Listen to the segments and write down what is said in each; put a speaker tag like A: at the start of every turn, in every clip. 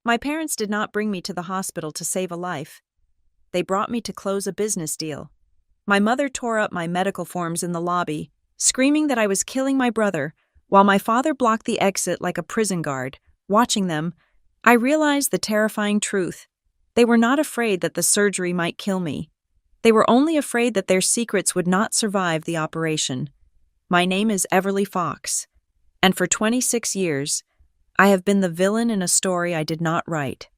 A: My parents did not bring me to the hospital to save a life. They brought me to close a business deal. My mother tore up my medical forms in the lobby, screaming that I was killing my brother, while my father blocked the exit like a prison guard. Watching them, I realized the terrifying truth. They were not afraid that the surgery might kill me. They were only afraid that their secrets would not survive the operation. My name is Everly Fox, and for 26 years, I have been the villain in a story I did not write.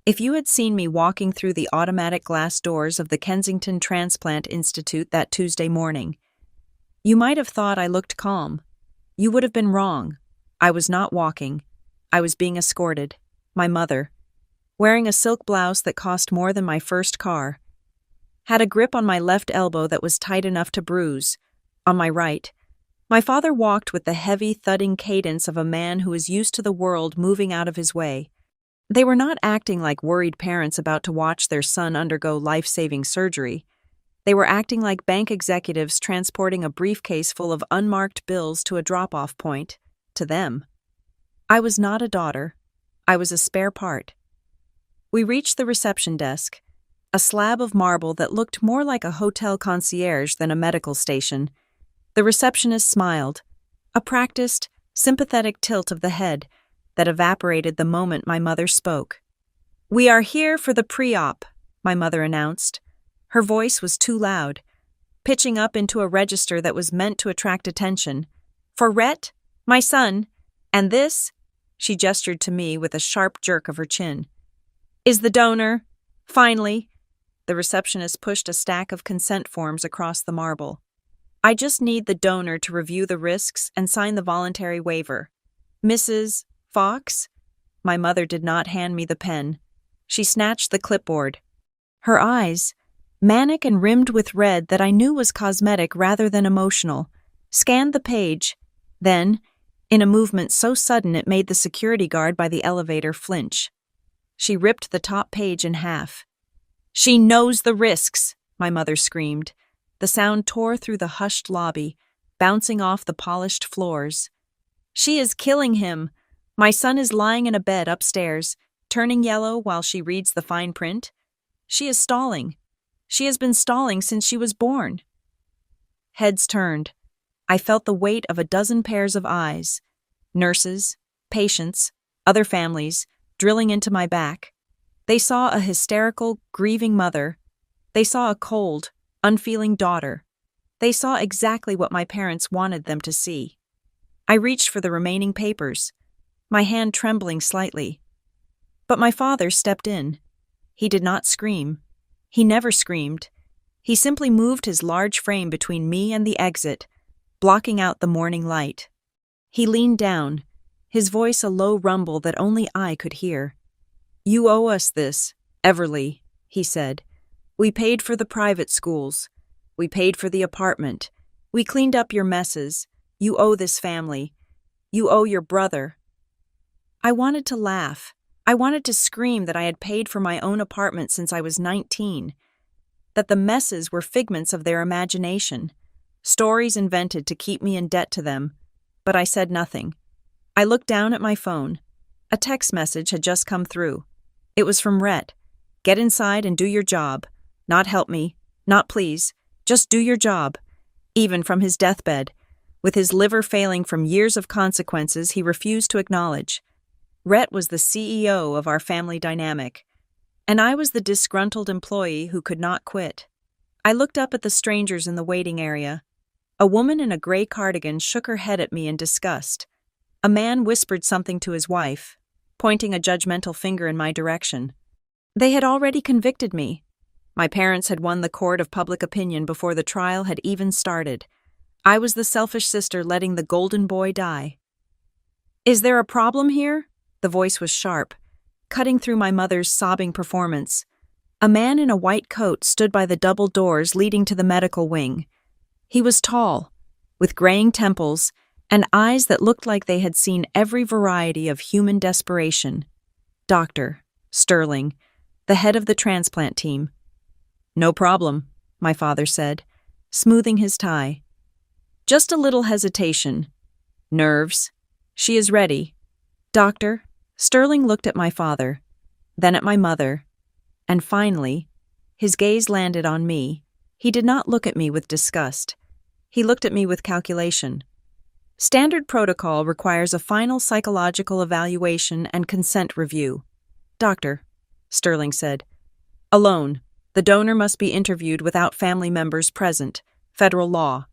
A: If you had seen me walking through the automatic glass doors of the Kensington Transplant Institute that Tuesday morning, you might have thought I looked calm. You would have been wrong. I was not walking. I was being escorted. My mother, wearing a silk blouse that cost more than my first car, had a grip on my left elbow that was tight enough to bruise. On my right, my father walked with the heavy, thudding cadence of a man who is used to the world moving out of his way. They were not acting like worried parents about to watch their son undergo life-saving surgery. They were acting like bank executives transporting a briefcase full of unmarked bills to a drop-off point. To them, I was not a daughter. I was a spare part. We reached the reception desk, a slab of marble that looked more like a hotel concierge than a medical station. The receptionist smiled, a practiced, sympathetic tilt of the head that evaporated the moment my mother spoke. "We are here for the pre-op," my mother announced. Her voice was too loud, pitching up into a register that was meant to attract attention. "For Rhett, my son, and this," she gestured to me with a sharp jerk of her chin, "is the donor." Finally, the receptionist pushed a stack of consent forms across the marble. "I just need the donor to review the risks and sign the voluntary waiver. Mrs. Fox?" My mother did not hand me the pen. She snatched the clipboard. Her eyes, manic and rimmed with red that I knew was cosmetic rather than emotional, scanned the page. Then, in a movement so sudden it made the security guard by the elevator flinch, she ripped the top page in half. "She knows the risks," my mother screamed. The sound tore through the hushed lobby, bouncing off the polished floors. "She is killing him. My son is lying in a bed upstairs, turning yellow while she reads the fine print. She is stalling. She has been stalling since she was born." Heads turned. I felt the weight of a dozen pairs of eyes. Nurses, patients, other families, drilling into my back. They saw a hysterical, grieving mother. They saw a cold, unfeeling daughter. They saw exactly what my parents wanted them to see. I reached for the remaining papers, my hand trembling slightly. But my father stepped in. He did not scream. He never screamed. He simply moved his large frame between me and the exit, blocking out the morning light. He leaned down, his voice a low rumble that only I could hear. "You owe us this, Everly," he said. "We paid for the private schools. We paid for the apartment. We cleaned up your messes. You owe this family. You owe your brother." I wanted to laugh. I wanted to scream that I had paid for my own apartment since I was 19, that the messes were figments of their imagination, stories invented to keep me in debt to them, but I said nothing. I looked down at my phone. A text message had just come through. It was from Rhett. "Get inside and do your job. Not help me, not please, just do your job." Even from his deathbed, with his liver failing from years of consequences he refused to acknowledge. Rhett was the CEO of our family dynamic, and I was the disgruntled employee who could not quit. I looked up at the strangers in the waiting area. A woman in a gray cardigan shook her head at me in disgust. A man whispered something to his wife, pointing a judgmental finger in my direction. They had already convicted me. My parents had won the court of public opinion before the trial had even started. I was the selfish sister letting the golden boy die. "Is there a problem here?" The voice was sharp, cutting through my mother's sobbing performance. A man in a white coat stood by the double doors leading to the medical wing. He was tall, with graying temples and eyes that looked like they had seen every variety of human desperation. Dr. Sterling, the head of the transplant team. "No problem," my father said, smoothing his tie. "Just a little hesitation. Nerves. She is ready. Doctor, Sterling looked at my father, then at my mother, and finally, his gaze landed on me. He did not look at me with disgust. He looked at me with calculation. Standard protocol requires a final psychological evaluation and consent review. Doctor, Sterling said. Alone. The donor must be interviewed without family members present. Federal law.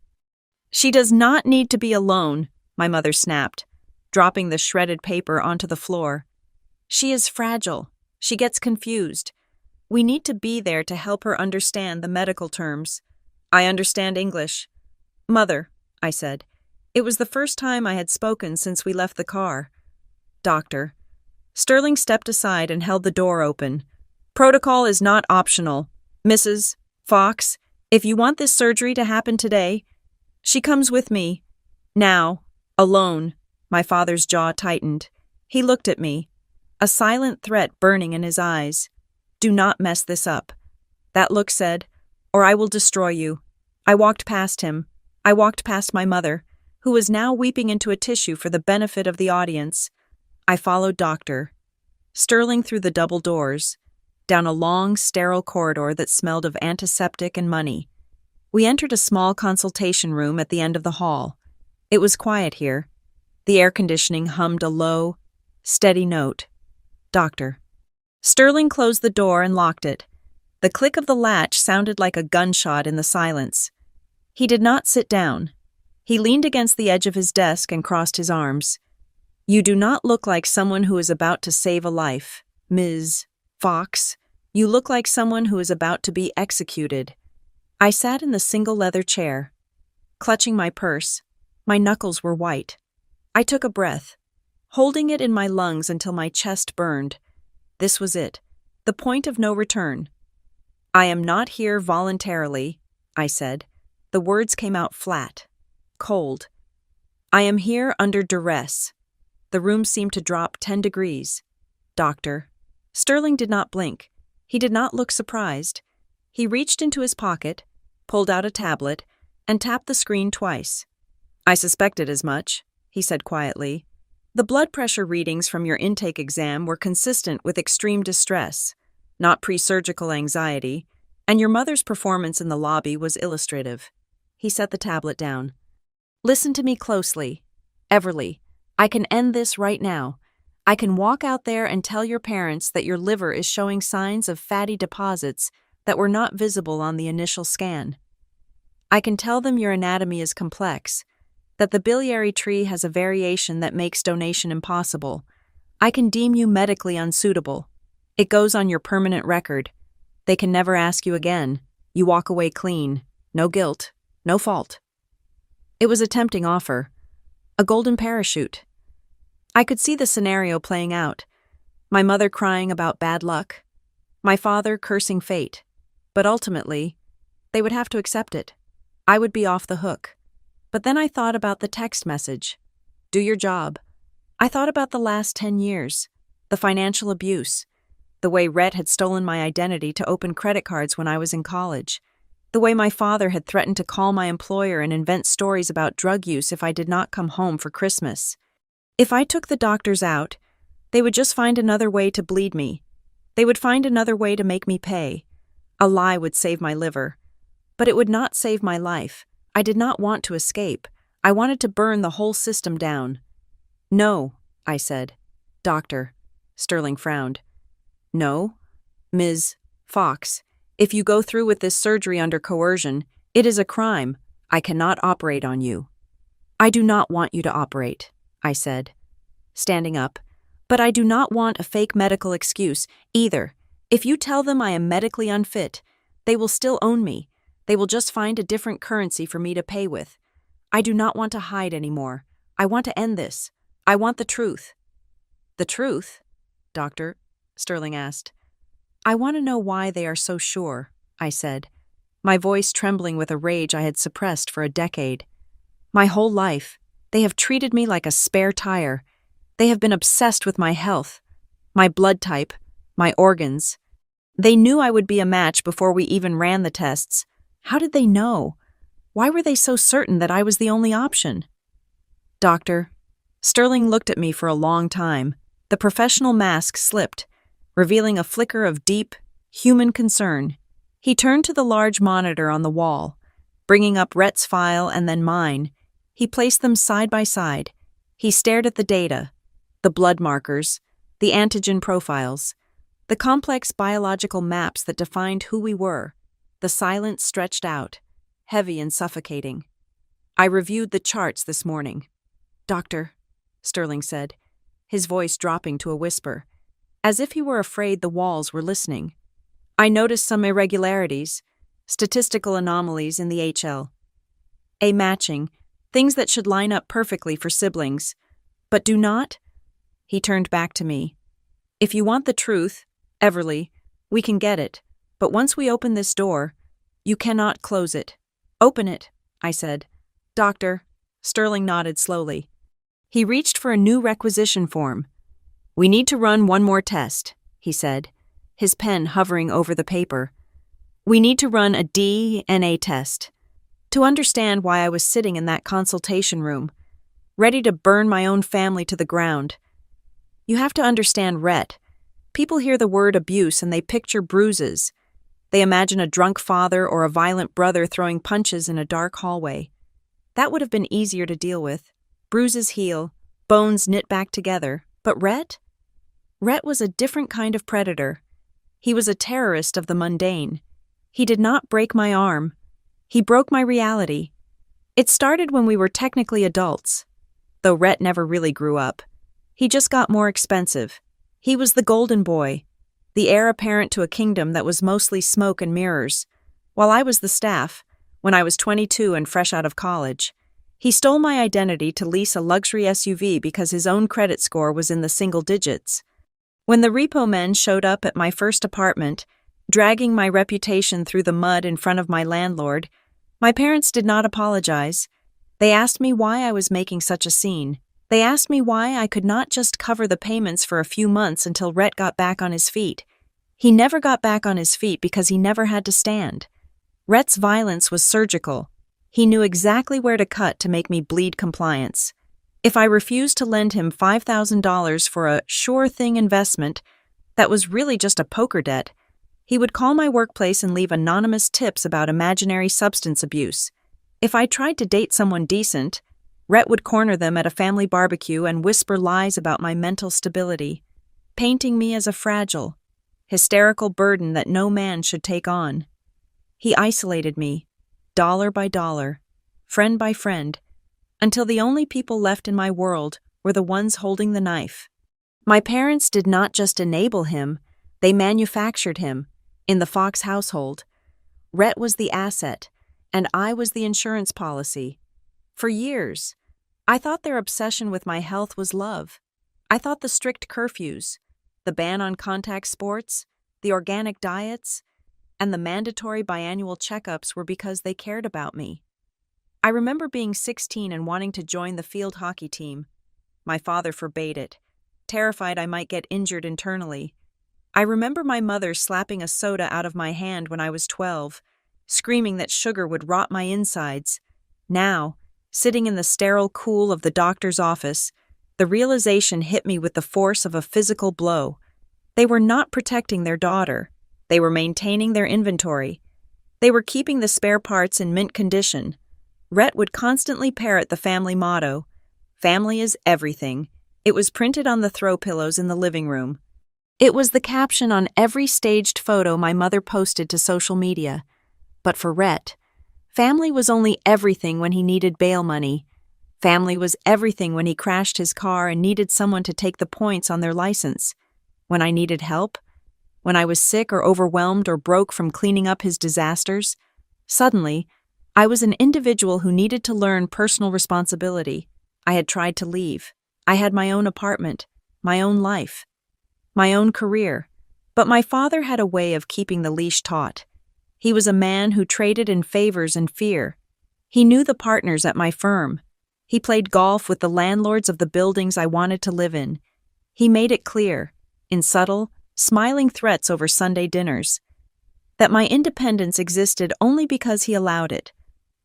A: She does not need to be alone, my mother snapped, dropping the shredded paper onto the floor. She is fragile. She gets confused. We need to be there to help her understand the medical terms. I understand English. Mother, I said. It was the first time I had spoken since we left the car. Doctor. Sterling stepped aside and held the door open. Protocol is not optional. Mrs. Fox, if you want this surgery to happen today, she comes with me. Now, alone. My father's jaw tightened. He looked at me, a silent threat burning in his eyes. Do not mess this up. That look said, or I will destroy you. I walked past him. I walked past my mother, who was now weeping into a tissue for the benefit of the audience. I followed Doctor. Sterling through the double doors, down a long, sterile corridor that smelled of antiseptic and money. We entered a small consultation room at the end of the hall. It was quiet here. The air conditioning hummed a low, steady note. Doctor. Sterling closed the door and locked it. The click of the latch sounded like a gunshot in the silence. He did not sit down. He leaned against the edge of his desk and crossed his arms. You do not look like someone who is about to save a life, Ms. Fox. You look like someone who is about to be executed. I sat in the single leather chair, clutching my purse. My knuckles were white. I took a breath, holding it in my lungs until my chest burned. This was it, the point of no return. I am not here voluntarily, I said. The words came out flat, cold. I am here under duress. The room seemed to drop 10 degrees. Doctor. Sterling did not blink. He did not look surprised. He reached into his pocket, pulled out a tablet, and tapped the screen twice. I suspected as much, he said quietly. The blood pressure readings from your intake exam were consistent with extreme distress, not pre-surgical anxiety, and your mother's performance in the lobby was illustrative. He set the tablet down. Listen to me closely. Everly, I can end this right now. I can walk out there and tell your parents that your liver is showing signs of fatty deposits that were not visible on the initial scan. I can tell them your anatomy is complex, that the biliary tree has a variation that makes donation impossible. I can deem you medically unsuitable. It goes on your permanent record. They can never ask you again. You walk away clean. No guilt. No fault. It was a tempting offer. A golden parachute. I could see the scenario playing out. My mother crying about bad luck. My father cursing fate. But ultimately, they would have to accept it. I would be off the hook. But then I thought about the text message. Do your job. I thought about the last 10 years. The financial abuse. The way Rhett had stolen my identity to open credit cards when I was in college. The way my father had threatened to call my employer and invent stories about drug use if I did not come home for Christmas. If I took the doctors out, they would just find another way to bleed me. They would find another way to make me pay. A lie would save my liver. But it would not save my life. I did not want to escape. I wanted to burn the whole system down. No, I said. Doctor. Sterling frowned. No, Ms. Fox. If you go through with this surgery under coercion, it is a crime. I cannot operate on you. I do not want you to operate, I said, standing up. But I do not want a fake medical excuse either. If you tell them I am medically unfit, they will still own me. They will just find a different currency for me to pay with. I do not want to hide anymore. I want to end this. I want the truth. The truth? Doctor, Sterling asked. I want to know why they are so sure, I said, my voice trembling with a rage I had suppressed for a decade. My whole life, they have treated me like a spare tire. They have been obsessed with my health, my blood type, my organs. They knew I would be a match before we even ran the tests. How did they know? Why were they so certain that I was the only option? Doctor, Sterling looked at me for a long time, The professional mask slipped, revealing a flicker of deep, human concern. He turned to the large monitor on the wall, bringing up Rhett's file and then mine. He placed them side by side. He stared at the data, the blood markers, the antigen profiles, the complex biological maps that defined who we were. The silence stretched out, heavy and suffocating. I reviewed the charts this morning. "Doctor," Sterling said, his voice dropping to a whisper, as if he were afraid the walls were listening. "I noticed some irregularities, statistical anomalies in the HLA matching, things that should line up perfectly for siblings, but do not." He turned back to me. "If you want the truth, Everly, we can get it, but once we open this door, you cannot close it." "Open it," I said. "Doctor," Sterling nodded slowly. He reached for a new requisition form. "We need to run one more test," he said, his pen hovering over the paper. "We need to run a DNA test to understand why I was sitting in that consultation room, ready to burn my own family to the ground. You have to understand Rhett. People hear the word abuse and they picture bruises. They imagine a drunk father or a violent brother throwing punches in a dark hallway. That would have been easier to deal with. Bruises heal, bones knit back together. But Rhett? Rhett was a different kind of predator. He was a terrorist of the mundane. He did not break my arm. He broke my reality. It started when we were technically adults, though Rhett never really grew up. He just got more expensive. He was the golden boy, the heir apparent to a kingdom that was mostly smoke and mirrors, while I was the staff, when I was 22 and fresh out of college. He stole my identity to lease a luxury SUV because his own credit score was in the single digits. When the repo men showed up at my first apartment, dragging my reputation through the mud in front of my landlord, my parents did not apologize. They asked me why I was making such a scene. They asked me why I could not just cover the payments for a few months until Rhett got back on his feet. He never got back on his feet because he never had to stand. Rhett's violence was surgical. He knew exactly where to cut to make me bleed compliance. If I refused to lend him $5,000 for a sure-thing investment that was really just a poker debt, he would call my workplace and leave anonymous tips about imaginary substance abuse. If I tried to date someone decent, Rhett would corner them at a family barbecue and whisper lies about my mental stability, painting me as a fragile, hysterical burden that no man should take on. He isolated me, dollar by dollar, friend by friend, until the only people left in my world were the ones holding the knife. My parents did not just enable him, they manufactured him, in the Fox household. Rhett was the asset, and I was the insurance policy. For years, I thought their obsession with my health was love. I thought the strict curfews, the ban on contact sports, the organic diets, and the mandatory biannual checkups were because they cared about me. I remember being 16 and wanting to join the field hockey team. My father forbade it, terrified I might get injured internally. I remember my mother slapping a soda out of my hand when I was 12, screaming that sugar would rot my insides. Now, sitting in the sterile cool of the doctor's office, the realization hit me with the force of a physical blow. They were not protecting their daughter. They were maintaining their inventory. They were keeping the spare parts in mint condition. Rhett would constantly parrot the family motto, "Family is everything." It was printed on the throw pillows in the living room. It was the caption on every staged photo my mother posted to social media. But for Rhett, family was only everything when he needed bail money. Family was everything when he crashed his car and needed someone to take the points on their license. When I needed help, when I was sick or overwhelmed or broke from cleaning up his disasters, suddenly, I was an individual who needed to learn personal responsibility. I had tried to leave. I had my own apartment, my own life, my own career. But my father had a way of keeping the leash taut. He was a man who traded in favors and fear. He knew the partners at my firm. He played golf with the landlords of the buildings I wanted to live in. He made it clear, in subtle, smiling threats over Sunday dinners, that my independence existed only because he allowed it.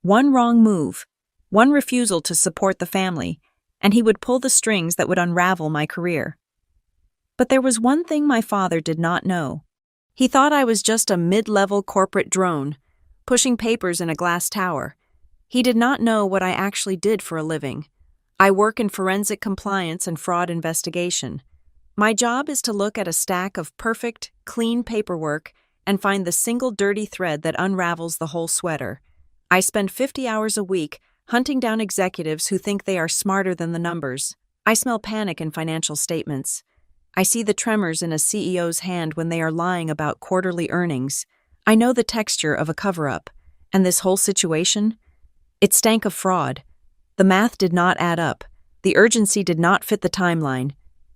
A: One wrong move, one refusal to support the family, and he would pull the strings that would unravel my career. But there was one thing my father did not know. He thought I was just a mid-level corporate drone, pushing papers in a glass tower. He did not know what I actually did for a living. I work in forensic compliance and fraud investigation. My job is to look at a stack of perfect, clean paperwork and find the single dirty thread that unravels the whole sweater. I spend 50 hours a week hunting down executives who think they are smarter than the numbers. I smell panic in financial statements. I see the tremors in a CEO's hand when they are lying about quarterly earnings. I know the texture of a cover-up. And this whole situation? It stank of fraud. The math did not add up. The urgency did not fit the timeline.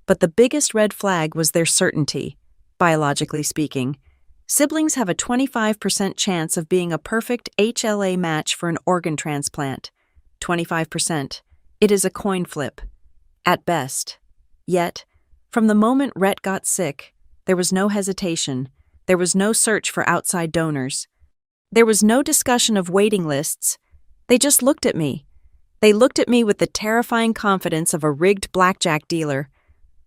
A: But the biggest red flag was their certainty, biologically speaking. Siblings have a 25% chance of being a perfect HLA match for an organ transplant. 25%. It is a coin flip. At best. Yet, from the moment Rhett got sick, there was no hesitation. There was no search for outside donors. There was no discussion of waiting lists. They just looked at me. They looked at me with the terrifying confidence of a rigged blackjack dealer.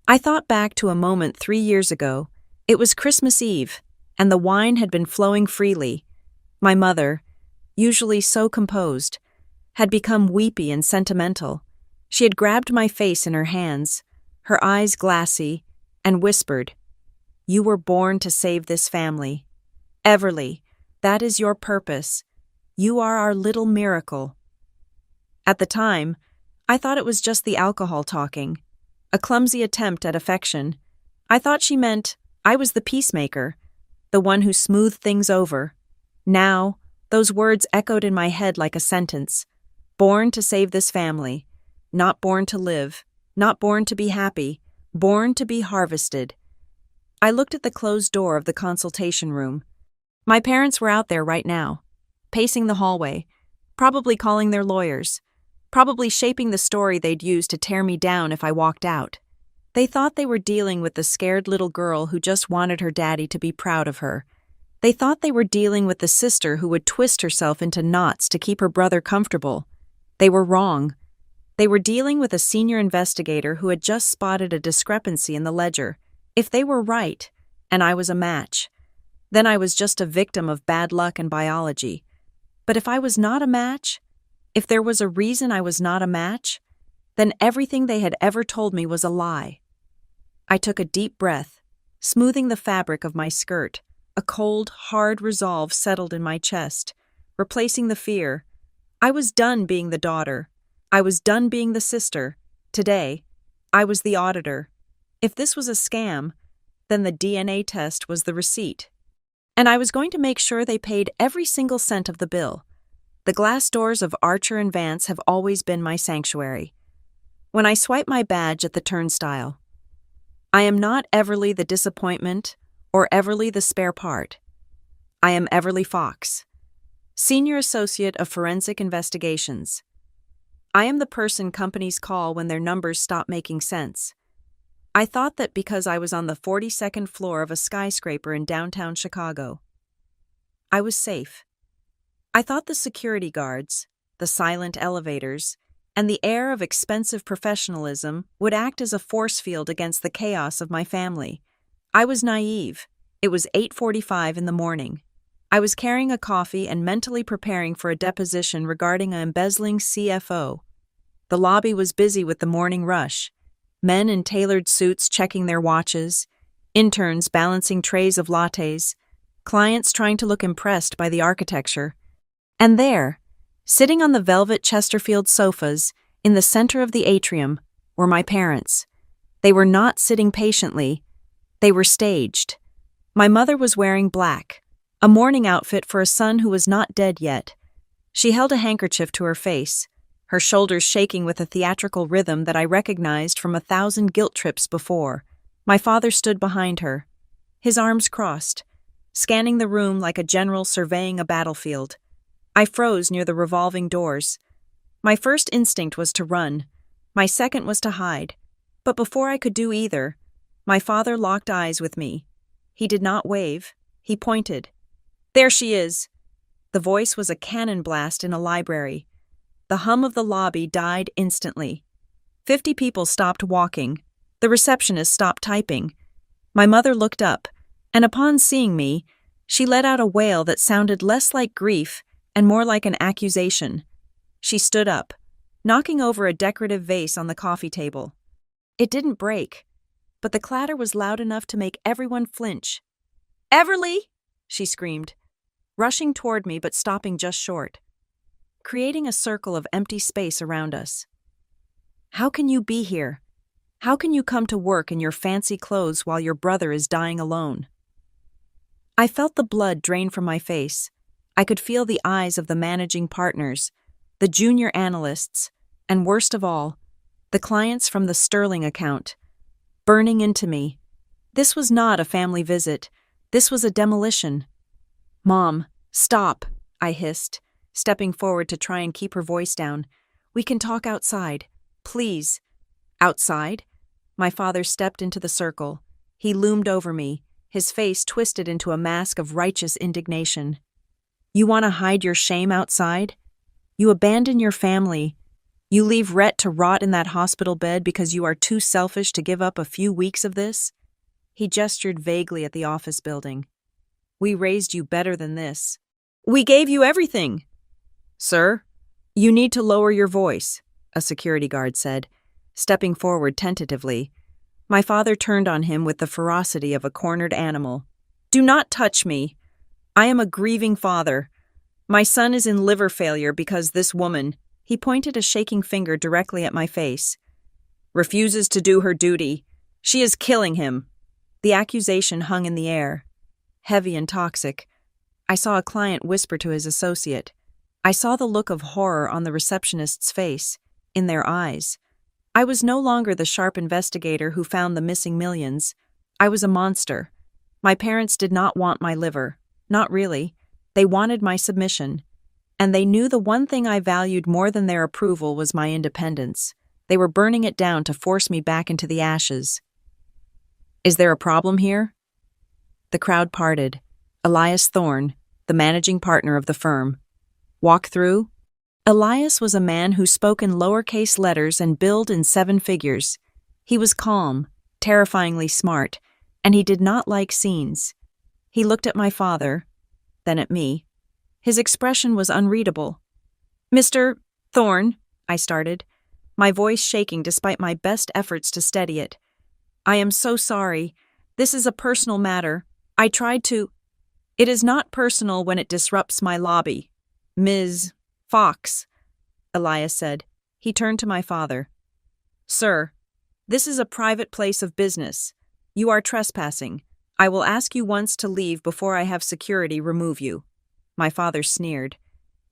A: I thought back to a moment 3 years ago. It was Christmas Eve, and the wine had been flowing freely. My mother, usually so composed, had become weepy and sentimental. She had grabbed my face in her hands, her eyes glassy, and whispered, "You were born to save this family. Everly, that is your purpose. You are our little miracle." At the time, I thought it was just the alcohol talking, a clumsy attempt at affection. I thought she meant I was the peacemaker, the one who smoothed things over. Now, those words echoed in my head like a sentence. Born to save this family. Not born to live. Not born to be happy. Born to be harvested. I looked at the closed door of the consultation room. My parents were out there right now, pacing the hallway, probably calling their lawyers, probably shaping the story they'd use to tear me down if I walked out. They thought they were dealing with the scared little girl who just wanted her daddy to be proud of her. They thought they were dealing with the sister who would twist herself into knots to keep her brother comfortable. They were wrong. They were dealing with a senior investigator who had just spotted a discrepancy in the ledger. If they were right, and I was a match, then I was just a victim of bad luck and biology. But if I was not a match, if there was a reason I was not a match, then everything they had ever told me was a lie. I took a deep breath, smoothing the fabric of my skirt. A cold, hard resolve settled in my chest, replacing the fear. I was done being the daughter. I was done being the sister. Today, I was the auditor. If this was a scam, then the DNA test was the receipt. And I was going to make sure they paid every single cent of the bill. The glass doors of Archer and Vance have always been my sanctuary. When I swipe my badge at the turnstile, I am not Everly the disappointment or Everly the spare part. I am Everly Fox, Senior Associate of Forensic Investigations. I am the person companies call when their numbers stop making sense. I thought that because I was on the 42nd floor of a skyscraper in downtown Chicago, I was safe. I thought the security guards, the silent elevators, and the air of expensive professionalism would act as a force field against the chaos of my family. I was naive. It was 8:45 in the morning. I was carrying a coffee and mentally preparing for a deposition regarding an embezzling CFO. The lobby was busy with the morning rush. Men in tailored suits checking their watches, interns balancing trays of lattes, clients trying to look impressed by the architecture. And there, sitting on the velvet Chesterfield sofas in the center of the atrium, were my parents. They were not sitting patiently. They were staged. My mother was wearing black, a mourning outfit for a son who was not dead yet. She held a handkerchief to her face, her shoulders shaking with a theatrical rhythm that I recognized from 1,000 guilt trips before. My father stood behind her, his arms crossed, scanning the room like a general surveying a battlefield. I froze near the revolving doors. My first instinct was to run. My second was to hide. But before I could do either, my father locked eyes with me. He did not wave. He pointed. "There she is." The voice was a cannon blast in a library. The hum of the lobby died instantly. 50 people stopped walking. The receptionist stopped typing. My mother looked up, and upon seeing me, she let out a wail that sounded less like grief and more like an accusation. She stood up, knocking over a decorative vase on the coffee table. It didn't break, but the clatter was loud enough to make everyone flinch. "Everly!" she screamed, rushing toward me but stopping just short, creating a circle of empty space around us. "How can you be here? How can you come to work in your fancy clothes while your brother is dying alone?" I felt the blood drain from my face. I could feel the eyes of the managing partners, the junior analysts, and worst of all, the clients from the Sterling account, burning into me. This was not a family visit. This was a demolition. "Mom, stop," I hissed, stepping forward to try and keep her voice down. "We can talk outside. Please." "Outside?" My father stepped into the circle. He loomed over me, his face twisted into a mask of righteous indignation. "You want to hide your shame outside? You abandon your family. You leave Rhett to rot in that hospital bed because you are too selfish to give up a few weeks of this?" He gestured vaguely at the office building. "We raised you better than this. We gave you everything." "Sir, you need to lower your voice," a security guard said, stepping forward tentatively. My father turned on him with the ferocity of a cornered animal. "Do not touch me. I am a grieving father. My son is in liver failure because this woman," he pointed a shaking finger directly at my face, "refuses to do her duty. She is killing him." The accusation hung in the air, heavy and toxic. I saw a client whisper to his associate. I saw the look of horror on the receptionist's face, in their eyes. I was no longer the sharp investigator who found the missing millions. I was a monster. My parents did not want my liver. Not really. They wanted my submission. And they knew the one thing I valued more than their approval was my independence. They were burning it down to force me back into the ashes. "Is there a problem here?" The crowd parted. Elias Thorne, the managing partner of the firm. "Walk through?" Elias was a man who spoke in lowercase letters and billed in 7 figures. He was calm, terrifyingly smart, and he did not like scenes. He looked at my father, then at me. His expression was unreadable. "Mr. Thorne," I started, my voice shaking despite my best efforts to steady it. "I am so sorry. This is a personal matter. I tried to—" "It is not personal when it disrupts my lobby. Ms. Fox," Elias said. He turned to my father. "Sir, this is a private place of business. You are trespassing. I will ask you once to leave before I have security remove you." My father sneered.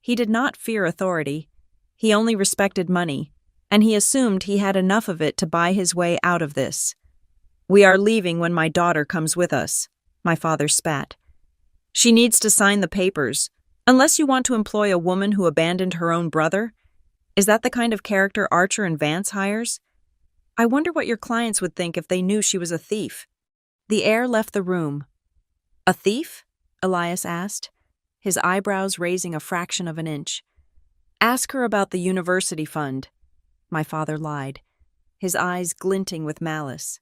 A: He did not fear authority. He only respected money, and he assumed he had enough of it to buy his way out of this. "We are leaving when my daughter comes with us," my father spat. "She needs to sign the papers. Unless you want to employ a woman who abandoned her own brother? Is that the kind of character Archer and Vance hires? I wonder what your clients would think if they knew she was a thief." The air left the room. "A thief?" Elias asked, his eyebrows raising a fraction of an inch. "Ask her about the university fund." My father lied, his eyes glinting with malice.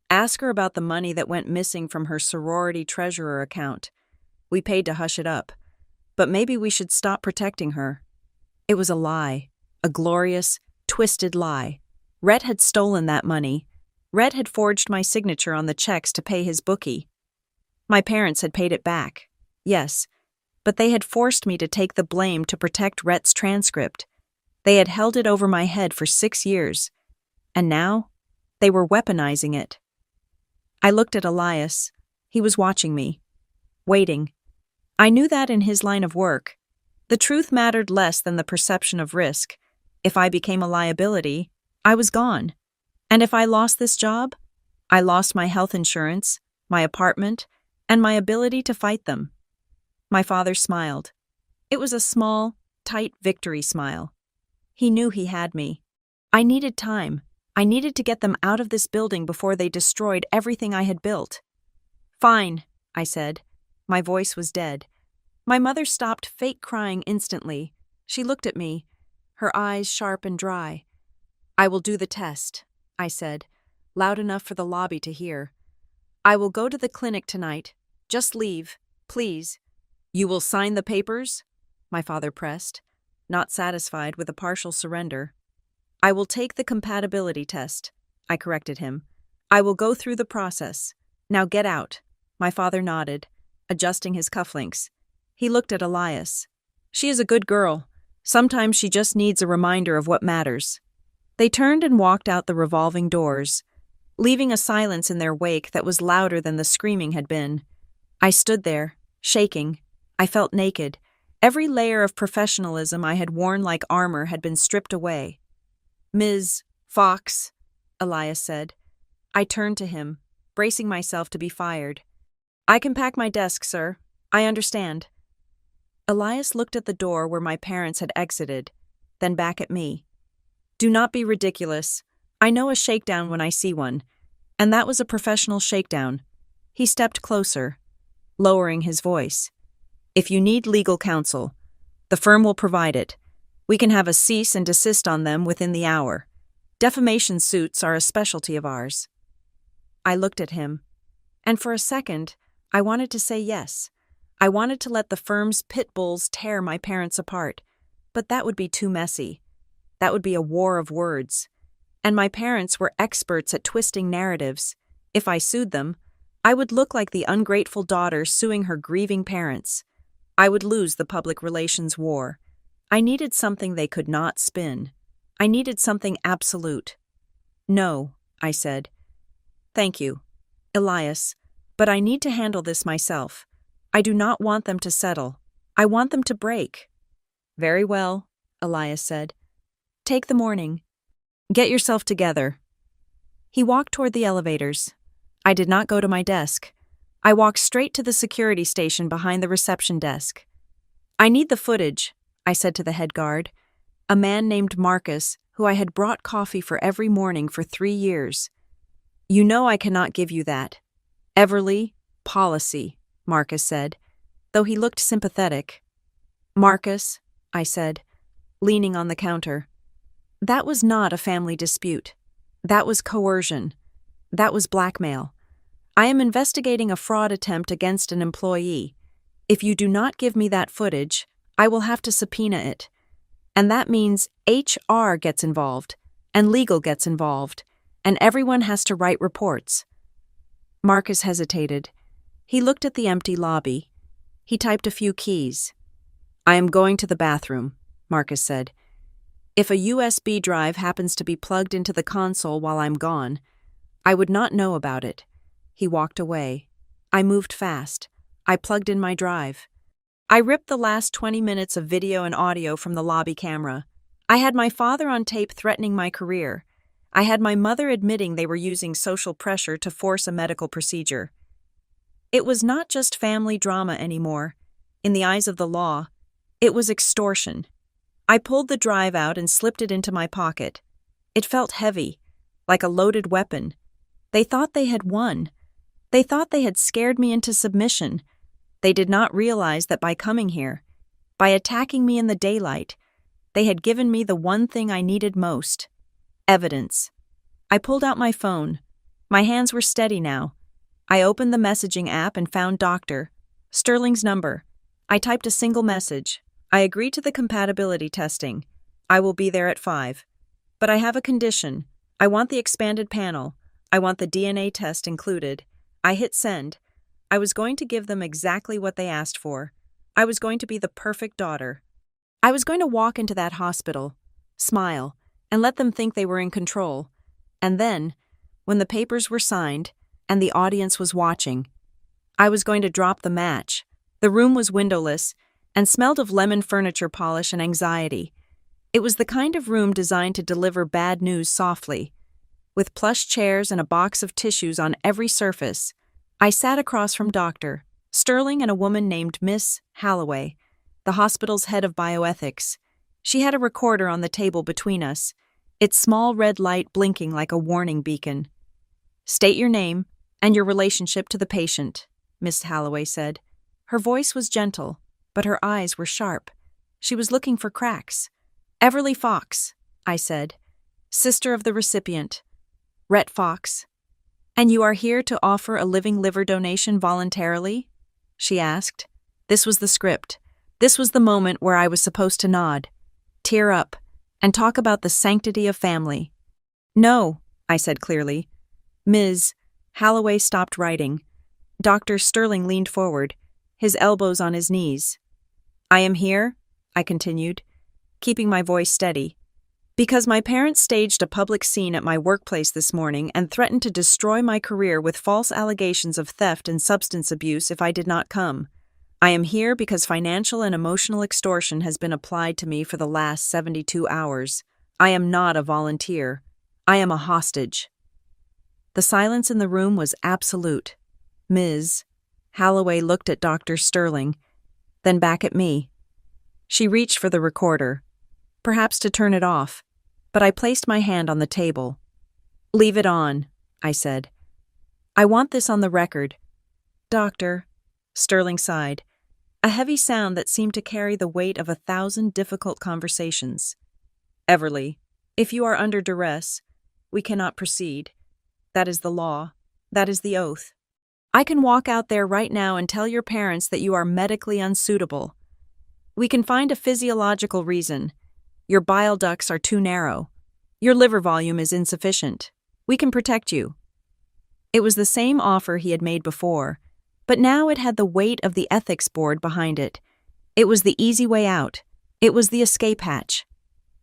A: "Ask her about the money that went missing from her sorority treasurer account. We paid to hush it up. But maybe we should stop protecting her." It was a lie, a glorious, twisted lie. Rhett had stolen that money. Rhett had forged my signature on the checks to pay his bookie. My parents had paid it back, yes, but they had forced me to take the blame to protect Rhett's transcript. They had held it over my head for 6 years, and now they were weaponizing it. I looked at Elias. He was watching me, waiting. I knew that in his line of work, the truth mattered less than the perception of risk. If I became a liability, I was gone. And if I lost this job, I lost my health insurance, my apartment, and my ability to fight them. My father smiled. It was a small, tight victory smile. He knew he had me. I needed time. I needed to get them out of this building before they destroyed everything I had built. "Fine," I said. My voice was dead. My mother stopped fake crying instantly. She looked at me, her eyes sharp and dry. "I will do the test," I said, loud enough for the lobby to hear. I will go to the clinic tonight. Just leave, please. You will sign the papers? My father pressed, not satisfied with a partial surrender. I will take the compatibility test, I corrected him. I will go through the process. Now get out. My father nodded, adjusting his cufflinks. He looked at Elias. She is a good girl. Sometimes she just needs a reminder of what matters. They turned and walked out the revolving doors, leaving a silence in their wake that was louder than the screaming had been. I stood there, shaking. I felt naked. Every layer of professionalism I had worn like armor had been stripped away. Ms. Fox, Elias said. I turned to him, bracing myself to be fired. I can pack my desk, sir. I understand. Elias looked at the door where my parents had exited, then back at me. Do not be ridiculous. I know a shakedown when I see one, and that was a professional shakedown. He stepped closer, lowering his voice. If you need legal counsel, the firm will provide it. We can have a cease and desist on them within the hour. Defamation suits are a specialty of ours. I looked at him, and for a second, I wanted to say yes. I wanted to let the firm's pit bulls tear my parents apart, but that would be too messy. That would be a war of words. And my parents were experts at twisting narratives. If I sued them, I would look like the ungrateful daughter suing her grieving parents. I would lose the public relations war. I needed something they could not spin. I needed something absolute. No, I said. Thank you, Elias, but I need to handle this myself. I do not want them to settle. I want them to break. Very well, Elias said. Take the morning. Get yourself together. He walked toward the elevators. I did not go to my desk. I walked straight to the security station behind the reception desk. I need the footage, I said to the head guard, a man named Marcus, who I had brought coffee for every morning for 3 years. You know I cannot give you that. Everly, policy, Marcus said, though he looked sympathetic. Marcus, I said, leaning on the counter. That was not a family dispute. That was coercion. That was blackmail. I am investigating a fraud attempt against an employee. If you do not give me that footage, I will have to subpoena it. And that means HR gets involved, and legal gets involved, and everyone has to write reports. Marcus hesitated. He looked at the empty lobby. He typed a few keys. I am going to the bathroom, Marcus said. If a USB drive happens to be plugged into the console while I'm gone, I would not know about it. He walked away. I moved fast. I plugged in my drive. I ripped the last 20 minutes of video and audio from the lobby camera. I had my father on tape threatening my career. I had my mother admitting they were using social pressure to force a medical procedure. It was not just family drama anymore. In the eyes of the law, it was extortion. I pulled the drive out and slipped it into my pocket. It felt heavy, like a loaded weapon. They thought they had won. They thought they had scared me into submission. They did not realize that by coming here, by attacking me in the daylight, they had given me the one thing I needed most: evidence. I pulled out my phone. My hands were steady now. I opened the messaging app and found Dr. Sterling's number. I typed a single message. I agree to the compatibility testing. I will be there at 5. But I have a condition. I want the expanded panel. I want the DNA test included. I hit send. I was going to give them exactly what they asked for. I was going to be the perfect daughter. I was going to walk into that hospital, smile, and let them think they were in control. And then, when the papers were signed and the audience was watching, I was going to drop the match. The room was windowless and smelled of lemon furniture polish and anxiety. It was the kind of room designed to deliver bad news softly. With plush chairs and a box of tissues on every surface, I sat across from Dr. Sterling and a woman named Miss Halloway, the hospital's head of bioethics. She had a recorder on the table between us, its small red light blinking like a warning beacon. State your name and your relationship to the patient, Miss Halloway said. Her voice was gentle, but her eyes were sharp. She was looking for cracks. Everly Fox, I said. Sister of the recipient. Rhett Fox. "And you are here to offer a living liver donation voluntarily?" she asked. This was the script. This was the moment where I was supposed to nod, tear up, and talk about the sanctity of family. "No," I said clearly. "Ms." Holloway stopped writing. Dr. Sterling leaned forward, his elbows on his knees. "I am here," I continued, keeping my voice steady, "because my parents staged a public scene at my workplace this morning and threatened to destroy my career with false allegations of theft and substance abuse if I did not come. I am here because financial and emotional extortion has been applied to me for the last 72 hours. I am not a volunteer. I am a hostage." The silence in the room was absolute. "Ms." Holloway looked at Dr. Sterling, then back at me. She reached for the recorder, perhaps to turn it off, but I placed my hand on the table. "Leave it on," I said. "I want this on the record." "Doctor," Sterling sighed, a heavy sound that seemed to carry the weight of 1,000 difficult conversations. "Everly, if you are under duress, we cannot proceed. That is the law. That is the oath. I can walk out there right now and tell your parents that you are medically unsuitable. We can find a physiological reason. Your bile ducts are too narrow. Your liver volume is insufficient. We can protect you." It was the same offer he had made before, but now it had the weight of the ethics board behind it. It was the easy way out. It was the escape hatch.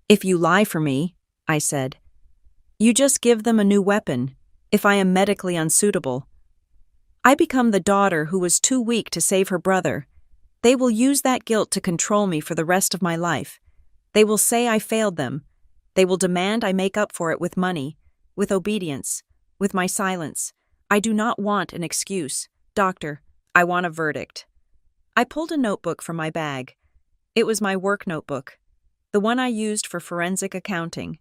A: "If you lie for me," I said, "you just give them a new weapon. If I am medically unsuitable, I become the daughter who was too weak to save her brother. They will use that guilt to control me for the rest of my life. They will say I failed them. They will demand I make up for it with money, with obedience, with my silence. I do not want an excuse. Doctor, I want a verdict." I pulled a notebook from my bag. It was my work notebook, the one I used for forensic accounting.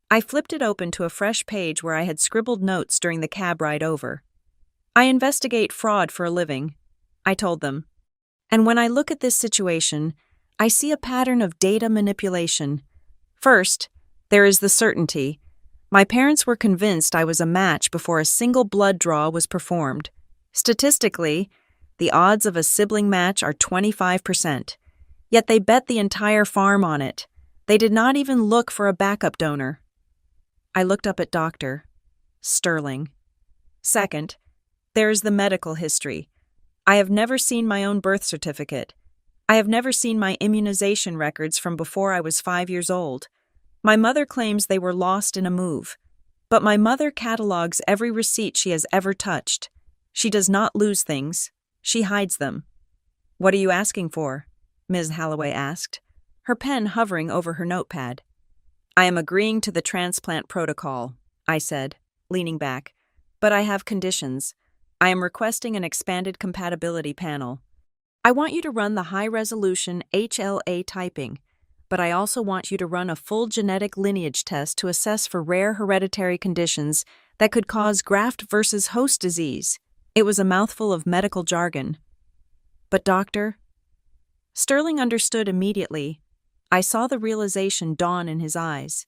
A: I flipped it open to a fresh page where I had scribbled notes during the cab ride over. "I investigate fraud for a living," I told them. "And when I look at this situation, I see a pattern of data manipulation. First, there is the certainty. My parents were convinced I was a match before a single blood draw was performed. Statistically, the odds of a sibling match are 25%. Yet they bet the entire farm on it. They did not even look for a backup donor." I looked up at Dr. Sterling. "Second, there is the medical history. I have never seen my own birth certificate. I have never seen my immunization records from before I was 5 years old. My mother claims they were lost in a move. But my mother catalogs every receipt she has ever touched. She does not lose things. She hides them." "What are you asking for?" Ms. Holloway asked, her pen hovering over her notepad. "I am agreeing to the transplant protocol," I said, leaning back. "But I have conditions. I am requesting an expanded compatibility panel. I want you to run the high-resolution HLA typing, but I also want you to run a full genetic lineage test to assess for rare hereditary conditions that could cause graft-versus-host disease." It was a mouthful of medical jargon. "But doctor..." Sterling understood immediately. I saw the realization dawn in his eyes.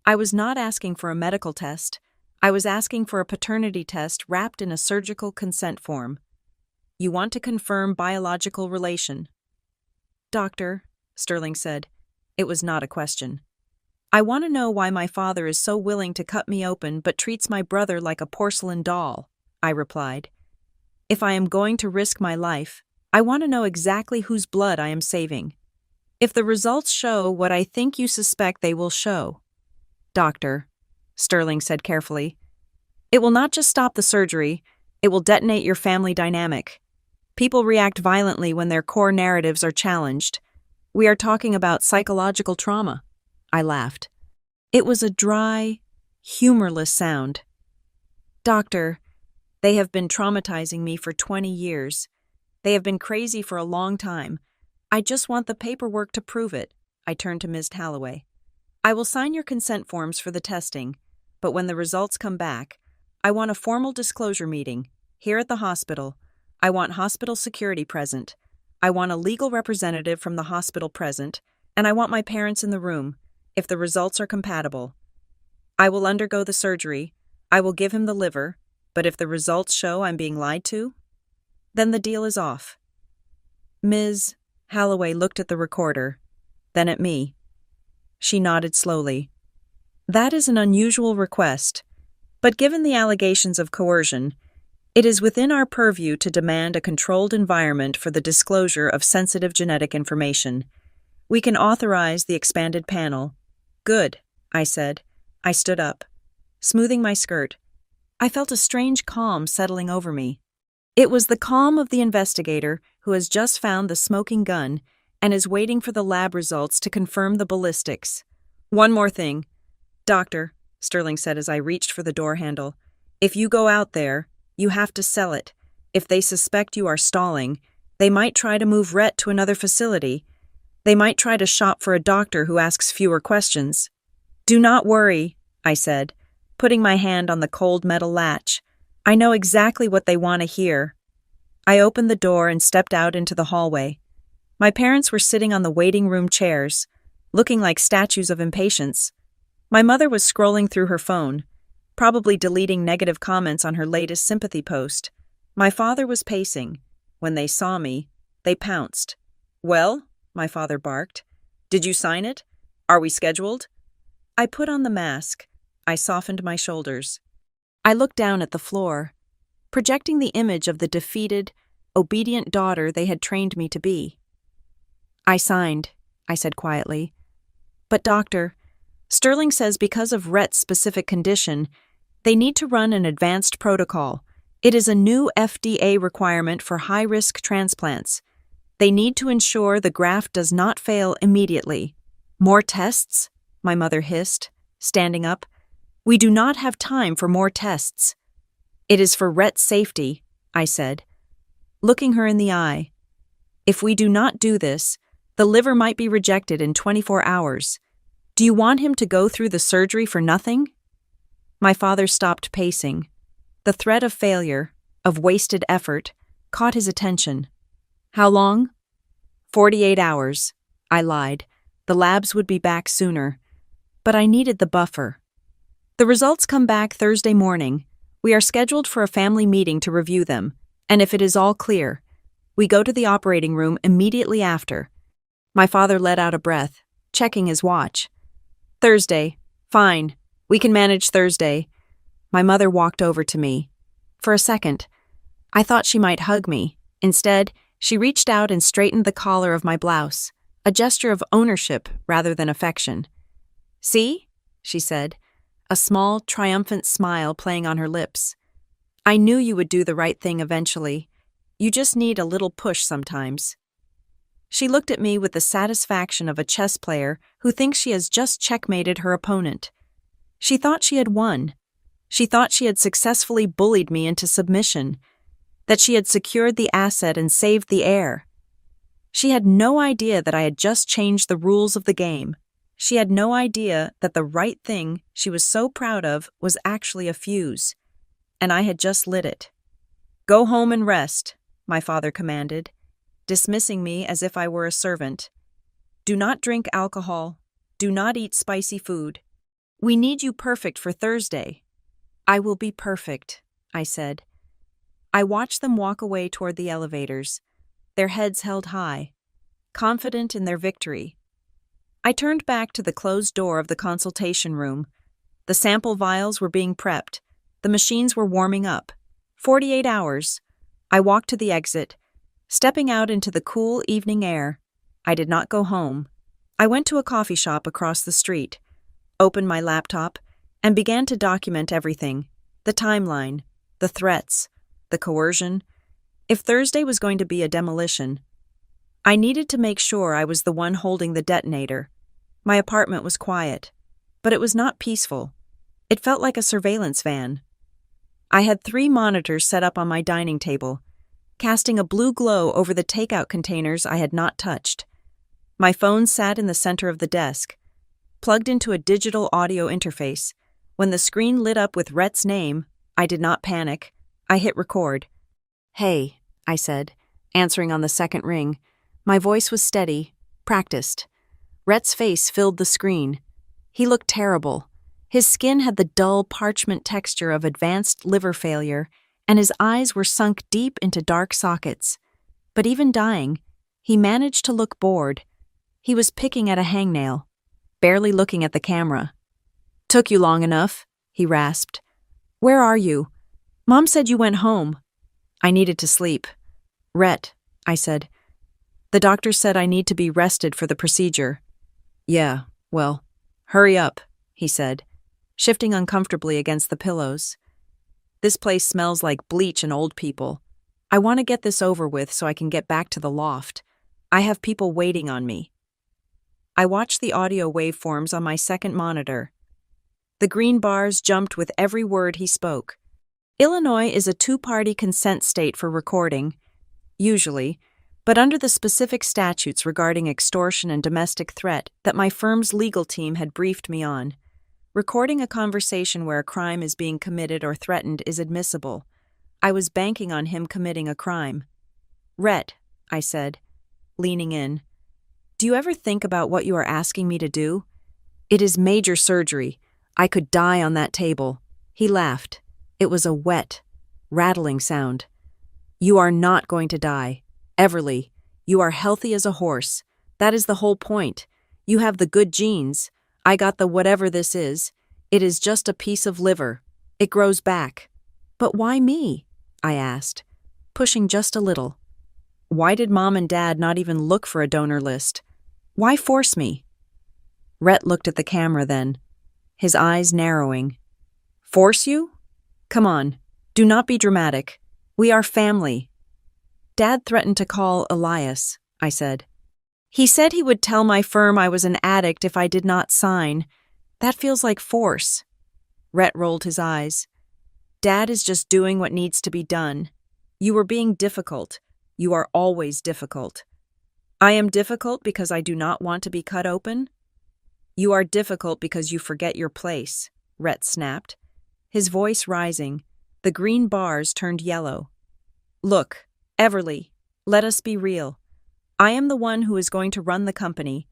A: I was not asking for a medical test. I was asking for a paternity test wrapped in a surgical consent form. "You want to confirm biological relation." "Doctor," Sterling said. It was not a question. "I want to know why my father is so willing to cut me open but treats my brother like a porcelain doll," I replied. "If I am going to risk my life, I want to know exactly whose blood I am saving. If the results show what I think you suspect they will show." "Doctor," Sterling said carefully, "it will not just stop the surgery, it will detonate your family dynamic. People react violently when their core narratives are challenged. We are talking about psychological trauma." I laughed. It was a dry, humorless sound. "Doctor, they have been traumatizing me for 20 years. They have been crazy for a long time. I just want the paperwork to prove it." I turned to Ms. Holloway. "I will sign your consent forms for the testing, but when the results come back, I want a formal disclosure meeting, here at the hospital. I want hospital security present. I want a legal representative from the hospital present, and I want my parents in the room, if the results are compatible. I will undergo the surgery. I will give him the liver, But if the results show I'm being lied to, then the deal is off. Ms. Holloway looked at the recorder, then at me. She nodded slowly. That is an unusual request, but given the allegations of coercion, it is within our purview to demand a controlled environment for the disclosure of sensitive genetic information. We can authorize the expanded panel. Good, I said. I stood up, smoothing my skirt. I felt a strange calm settling over me. It was the calm of the investigator who has just found the smoking gun and is waiting for the lab results to confirm the ballistics. One more thing. Doctor, Sterling said as I reached for the door handle, if you go out there, you have to sell it. If they suspect you are stalling, they might try to move Rhett to another facility. They might try to shop for a doctor who asks fewer questions. Do not worry, I said, putting my hand on the cold metal latch. I know exactly what they want to hear. I opened the door and stepped out into the hallway. My parents were sitting on the waiting room chairs, looking like statues of impatience. My mother was scrolling through her phone, probably deleting negative comments on her latest sympathy post. My father was pacing. When they saw me, they pounced. Well, my father barked. Did you sign it? Are we scheduled? I put on the mask. I softened my shoulders. I looked down at the floor, projecting the image of the defeated, obedient daughter they had trained me to be. I signed, I said quietly. But doctor, Sterling says because of Rhett's specific condition, they need to run an advanced protocol. It is a new FDA requirement for high-risk transplants. They need to ensure the graft does not fail immediately. More tests? My mother hissed, standing up. We do not have time for more tests. It is for Rhett's safety, I said, looking her in the eye. If we do not do this, the liver might be rejected in 24 hours. Do you want him to go through the surgery for nothing? My father stopped pacing. The threat of failure, of wasted effort, caught his attention. How long? 48 hours, I lied. The labs would be back sooner. But I needed the buffer. The results come back Thursday morning. We are scheduled for a family meeting to review them, and if it is all clear, we go to the operating room immediately after. My father let out a breath, checking his watch. Thursday. Fine. We can manage Thursday. My mother walked over to me. For a second, I thought she might hug me. Instead, she reached out and straightened the collar of my blouse, a gesture of ownership rather than affection. See? She said, a small, triumphant smile playing on her lips. I knew you would do the right thing eventually. You just need a little push sometimes. She looked at me with the satisfaction of a chess player who thinks she has just checkmated her opponent. She thought she had won. She thought she had successfully bullied me into submission, that she had secured the asset and saved the heir. She had no idea that I had just changed the rules of the game. She had no idea that the right thing she was so proud of was actually a fuse, and I had just lit it. Go home and rest, my father commanded, dismissing me as if I were a servant. Do not drink alcohol. Do not eat spicy food. We need you perfect for Thursday. I will be perfect, I said. I watched them walk away toward the elevators, their heads held high, confident in their victory. I turned back to the closed door of the consultation room. The sample vials were being prepped. The machines were warming up. 48 hours. I walked to the exit, stepping out into the cool evening air. I did not go home. I went to a coffee shop across the street, opened my laptop, and began to document everything. The timeline, the threats, the coercion. If Thursday was going to be a demolition, I needed to make sure I was the one holding the detonator. My apartment was quiet, but it was not peaceful. It felt like a surveillance van. I had 3 monitors set up on my dining table, casting a blue glow over the takeout containers I had not touched. My phone sat in the center of the desk, plugged into a digital audio interface. When the screen lit up with Rhett's name, I did not panic. I hit record. Hey, I said, answering on the second ring. My voice was steady, practiced. Rhett's face filled the screen. He looked terrible. His skin had the dull parchment texture of advanced liver failure, and his eyes were sunk deep into dark sockets. But even dying, he managed to look bored. He was picking at a hangnail, barely looking at the camera. "Took you long enough," he rasped. "Where are you? Mom said you went home." "I needed to sleep." "Rhett," I said. "The doctor said I need to be rested for the procedure." "Yeah, well, hurry up," he said, shifting uncomfortably against the pillows. "This place smells like bleach and old people. I want to get this over with so I can get back to the loft. I have people waiting on me." I watched the audio waveforms on my second monitor. The green bars jumped with every word he spoke. Illinois is a two-party consent state for recording, usually, but under the specific statutes regarding extortion and domestic threat that my firm's legal team had briefed me on, recording a conversation where a crime is being committed or threatened is admissible. I was banking on him committing a crime. "Rhett," I said, leaning in, "do you ever think about what you are asking me to do? It is major surgery. I could die on that table." He laughed. It was a wet, rattling sound. "You are not going to die. Everly, you are healthy as a horse. That is the whole point. You have the good genes. I got the whatever this is. It is just a piece of liver. It grows back." "But why me?" I asked, pushing just a little. "Why did Mom and Dad not even look for a donor list? Why force me?" Rhett looked at the camera then, his eyes narrowing. "Force you? Come on, do not be dramatic. We are family." "Dad threatened to call Elias," I said. "He said he would tell my firm I was an addict if I did not sign. That feels like force." Rhett rolled his eyes. "Dad is just doing what needs to be done. You were being difficult. You are always difficult." "I am difficult because I do not want to be cut open?" "You are difficult because you forget your place," Rhett snapped, his voice rising. The green bars turned yellow. "Look, Everly, let us be real. I am the one who is going to run the company.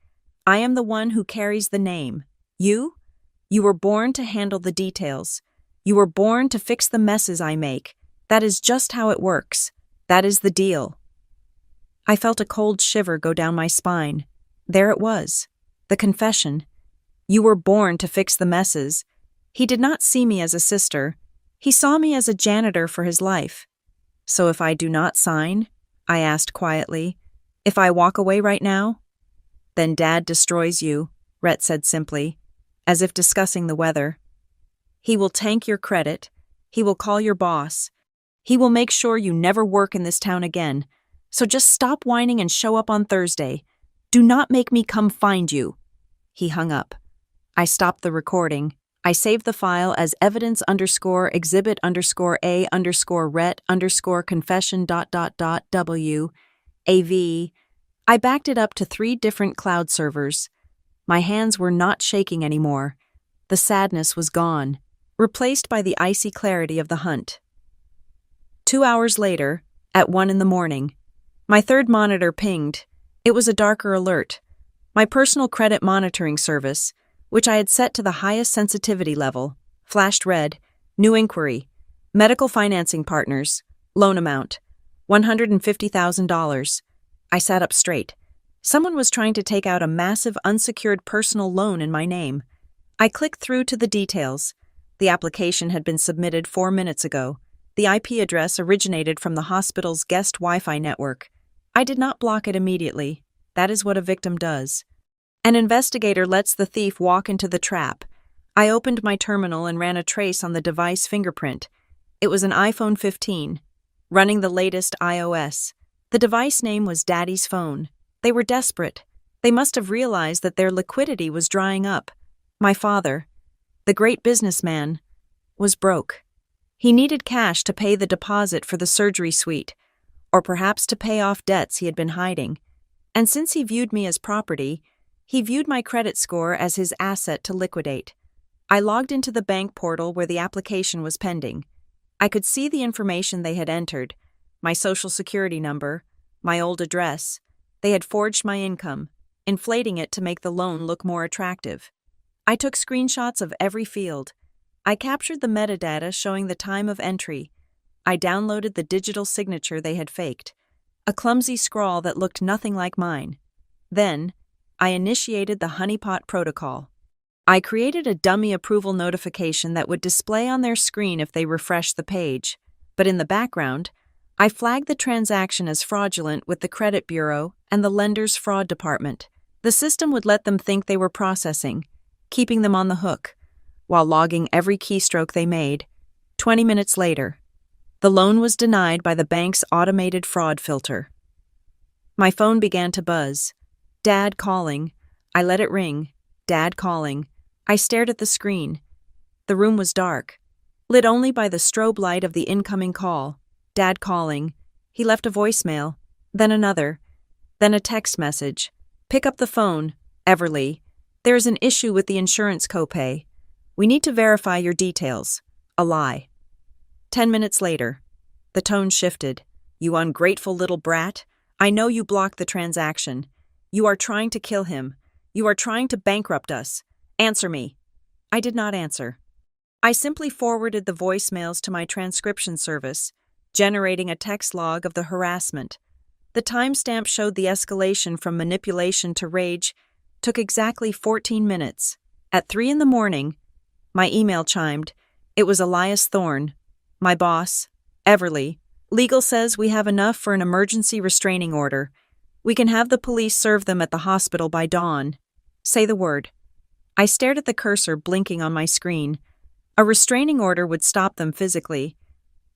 A: I am the one who carries the name. You were born to handle the details. You were born to fix the messes I make. That is just how it works. That is the deal." I felt a cold shiver go down my spine. There it was, the confession. You were born to fix the messes. He did not see me as a sister. He saw me as a janitor for his life. "So if I do not sign," I asked quietly, "if I walk away right now?" "Then Dad destroys you," Rhett said simply, as if discussing the weather. "He will tank your credit. He will call your boss. He will make sure you never work in this town again. So just stop whining and show up on Thursday. Do not make me come find you." He hung up. I stopped the recording. I saved the file as evidence_exhibit_A_Rhett_confession.w AV. I backed it up to 3 different cloud servers. My hands were not shaking anymore. The sadness was gone, replaced by the icy clarity of the hunt. 2 hours later, at 1 a.m, my third monitor pinged. It was a darker alert. My personal credit monitoring service, which I had set to the highest sensitivity level, flashed red. New inquiry. Medical financing partners. Loan amount. $150,000. I sat up straight. Someone was trying to take out a massive unsecured personal loan in my name. I clicked through to the details. The application had been submitted 4 minutes ago. The IP address originated from the hospital's guest Wi-Fi network. I did not block it immediately. That is what a victim does. An investigator lets the thief walk into the trap. I opened my terminal and ran a trace on the device fingerprint. It was an iPhone 15, running the latest iOS. The device name was Daddy's phone. They were desperate. They must have realized that their liquidity was drying up. My father, the great businessman, was broke. He needed cash to pay the deposit for the surgery suite, or perhaps to pay off debts he had been hiding. And since he viewed me as property, he viewed my credit score as his asset to liquidate. I logged into the bank portal where the application was pending. I could see the information they had entered, my social security number, my old address. They had forged my income, inflating it to make the loan look more attractive. I took screenshots of every field. I captured the metadata showing the time of entry. I downloaded the digital signature they had faked, a clumsy scrawl that looked nothing like mine. Then, I initiated the honeypot protocol. I created a dummy approval notification that would display on their screen if they refreshed the page, but in the background, I flagged the transaction as fraudulent with the credit bureau and the lender's fraud department. The system would let them think they were processing, keeping them on the hook, while logging every keystroke they made. 20 minutes later, the loan was denied by the bank's automated fraud filter. My phone began to buzz. Dad calling. I let it ring. Dad calling. I stared at the screen. The room was dark, lit only by the strobe light of the incoming call. Dad calling. He left a voicemail, then another, then a text message. Pick up the phone, Everly. There is an issue with the insurance copay. We need to verify your details. A lie. 10 minutes later, the tone shifted. You ungrateful little brat. I know you blocked the transaction. You are trying to kill him. You are trying to bankrupt us. Answer me. I did not answer. I simply forwarded the voicemails to my transcription service, generating a text log of the harassment. The timestamp showed the escalation from manipulation to rage took exactly 14 minutes. At 3 a.m, my email chimed. It was Elias Thorne, my boss. Everly, legal says we have enough for an emergency restraining order. We can have the police serve them at the hospital by dawn. Say the word. I stared at the cursor blinking on my screen. A restraining order would stop them physically,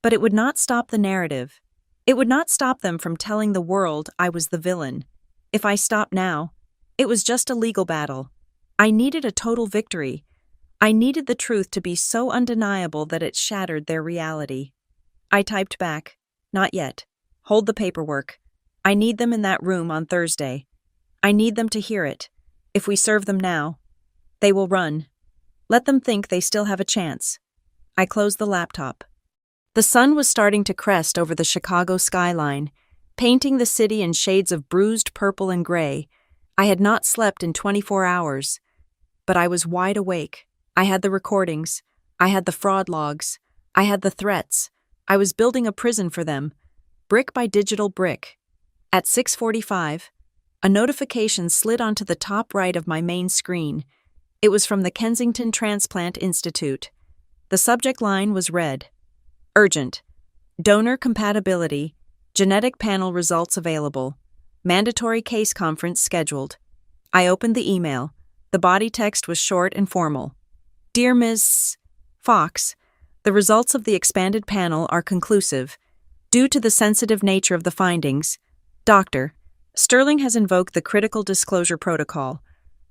A: but it would not stop the narrative. It would not stop them from telling the world I was the villain. If I stopped now, it was just a legal battle. I needed a total victory. I needed the truth to be so undeniable that it shattered their reality. I typed back, not yet. Hold the paperwork. I need them in that room on Thursday. I need them to hear it. If we serve them now, they will run. Let them think they still have a chance. I closed the laptop. The sun was starting to crest over the Chicago skyline, painting the city in shades of bruised purple and gray. I had not slept in 24 hours, but I was wide awake. I had the recordings. I had the fraud logs. I had the threats. I was building a prison for them, brick by digital brick. At 6:45, a notification slid onto the top right of my main screen. It was from the Kensington Transplant Institute. The subject line was red. Urgent. Donor compatibility. Genetic panel results available. Mandatory case conference scheduled. I opened the email. The body text was short and formal. Dear Ms. Fox, the results of the expanded panel are conclusive. Due to the sensitive nature of the findings, Dr. Sterling has invoked the critical disclosure protocol.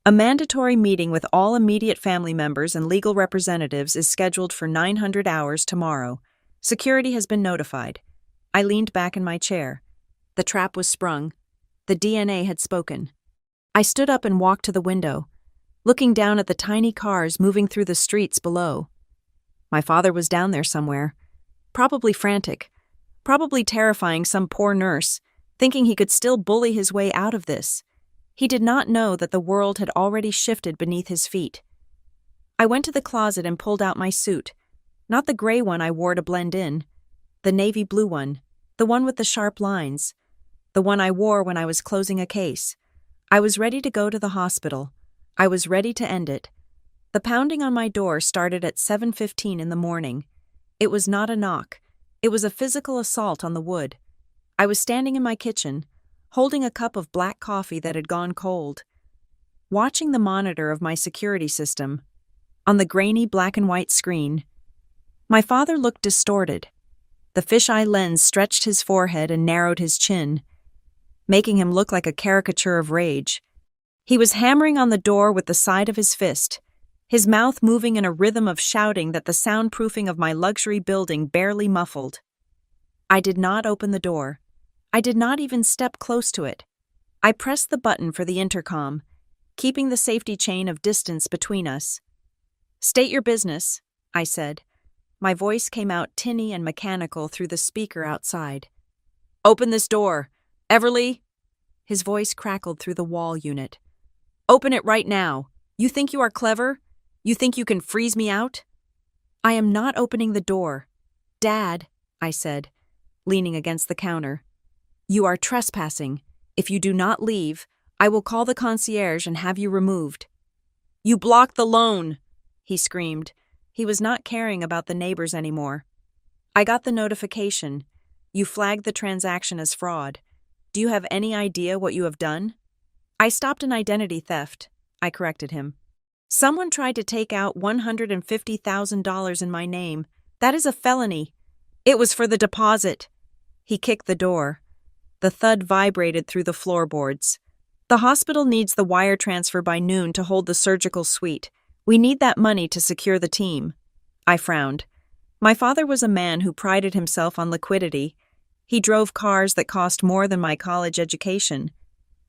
A: A mandatory meeting with all immediate family members and legal representatives is scheduled for 900 hours tomorrow. Security has been notified. I leaned back in my chair. The trap was sprung. The DNA had spoken. I stood up and walked to the window, looking down at the tiny cars moving through the streets below. My father was down there somewhere, probably frantic, probably terrifying some poor nurse, thinking he could still bully his way out of this. He did not know that the world had already shifted beneath his feet. I went to the closet and pulled out my suit, not the gray one I wore to blend in, the navy blue one, the one with the sharp lines, the one I wore when I was closing a case. I was ready to go to the hospital. I was ready to end it. The pounding on my door started at 7:15 in the morning. It was not a knock. It was a physical assault on the wood. I was standing in my kitchen, holding a cup of black coffee that had gone cold, watching the monitor of my security system. On the grainy black and white screen, my father looked distorted. The fisheye lens stretched his forehead and narrowed his chin, making him look like a caricature of rage. He was hammering on the door with the side of his fist, his mouth moving in a rhythm of shouting that the soundproofing of my luxury building barely muffled. I did not open the door. I did not even step close to it. I pressed the button for the intercom, keeping the safety chain of distance between us. State your business, I said. My voice came out tinny and mechanical through the speaker outside. Open this door. Everly? His voice crackled through the wall unit. Open it right now. You think you are clever? You think you can freeze me out? I am not opening the door. Dad, I said, leaning against the counter. You are trespassing. If you do not leave, I will call the concierge and have you removed. You blocked the loan, he screamed. He was not caring about the neighbors anymore. I got the notification. You flagged the transaction as fraud. Do you have any idea what you have done? I stopped an identity theft, I corrected him. Someone tried to take out $150,000 in my name. That is a felony. It was for the deposit. He kicked the door. The thud vibrated through the floorboards. The hospital needs the wire transfer by noon to hold the surgical suite. We need that money to secure the team. I frowned. My father was a man who prided himself on liquidity. He drove cars that cost more than my college education.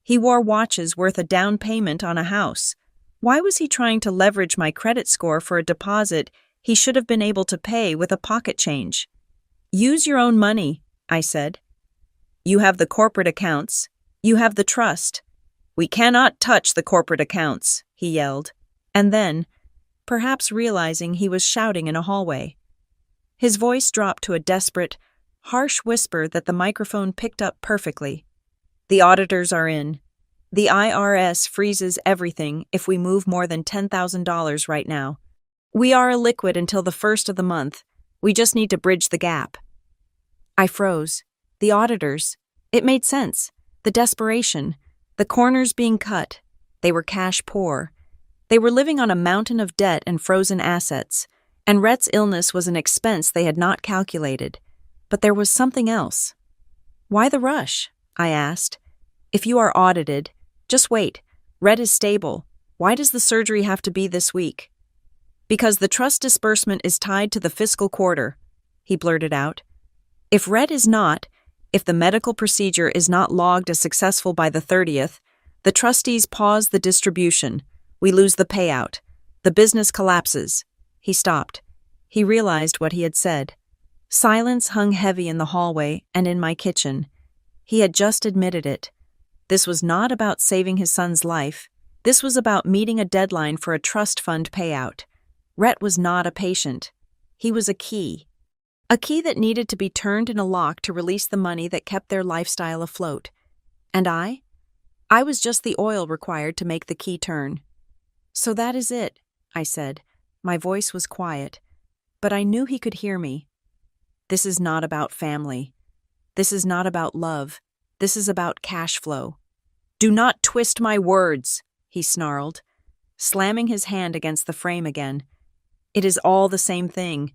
A: He wore watches worth a down payment on a house. Why was he trying to leverage my credit score for a deposit he should have been able to pay with a pocket change? Use your own money, I said. You have the corporate accounts. You have the trust. We cannot touch the corporate accounts, he yelled. And then, perhaps realizing he was shouting in a hallway, his voice dropped to a desperate, harsh whisper that the microphone picked up perfectly. The auditors are in. The IRS freezes everything if we move more than $10,000 right now. We are illiquid until the first of the month. We just need to bridge the gap. I froze. The auditors. It made sense. The desperation. The corners being cut. They were cash poor. They were living on a mountain of debt and frozen assets, and Rhett's illness was an expense they had not calculated. But there was something else. Why the rush? I asked. If you are audited, just wait. Rhett is stable. Why does the surgery have to be this week? Because the trust disbursement is tied to the fiscal quarter, he blurted out. If Rhett is not, if the medical procedure is not logged as successful by the 30th, the trustees pause the distribution. We lose the payout. The business collapses. He stopped. He realized what he had said. Silence hung heavy in the hallway and in my kitchen. He had just admitted it. This was not about saving his son's life. This was about meeting a deadline for a trust fund payout. Rhett was not a patient. He was a key. A key that needed to be turned in a lock to release the money that kept their lifestyle afloat. And I was just the oil required to make the key turn. So that is it, I said. My voice was quiet, but I knew he could hear me. This is not about family. This is not about love. This is about cash flow. Do not twist my words, he snarled, slamming his hand against the frame again. It is all the same thing.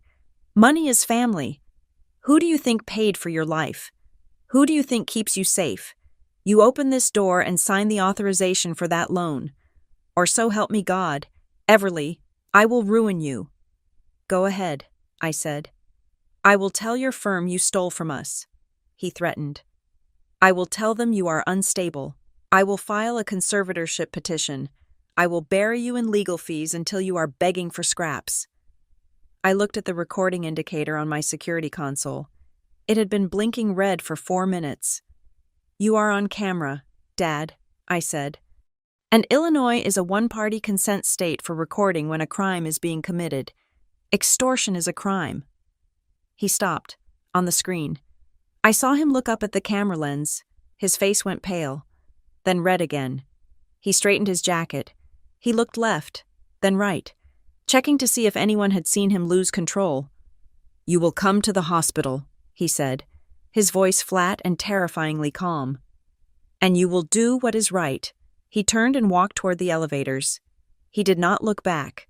A: Money is family. Who do you think paid for your life? Who do you think keeps you safe? You open this door and sign the authorization for that loan. Or so help me God, Everly, I will ruin you. Go ahead, I said. I will tell your firm you stole from us, he threatened. I will tell them you are unstable. I will file a conservatorship petition. I will bury you in legal fees until you are begging for scraps. I looked at the recording indicator on my security console. It had been blinking red for 4 minutes. You are on camera, Dad, I said. And Illinois is a one-party consent state for recording when a crime is being committed. Extortion is a crime. He stopped, on the screen. I saw him look up at the camera lens. His face went pale, then red again. He straightened his jacket. He looked left, then right, checking to see if anyone had seen him lose control. You will come to the hospital, he said, his voice flat and terrifyingly calm. And you will do what is right. He turned and walked toward the elevators. He did not look back.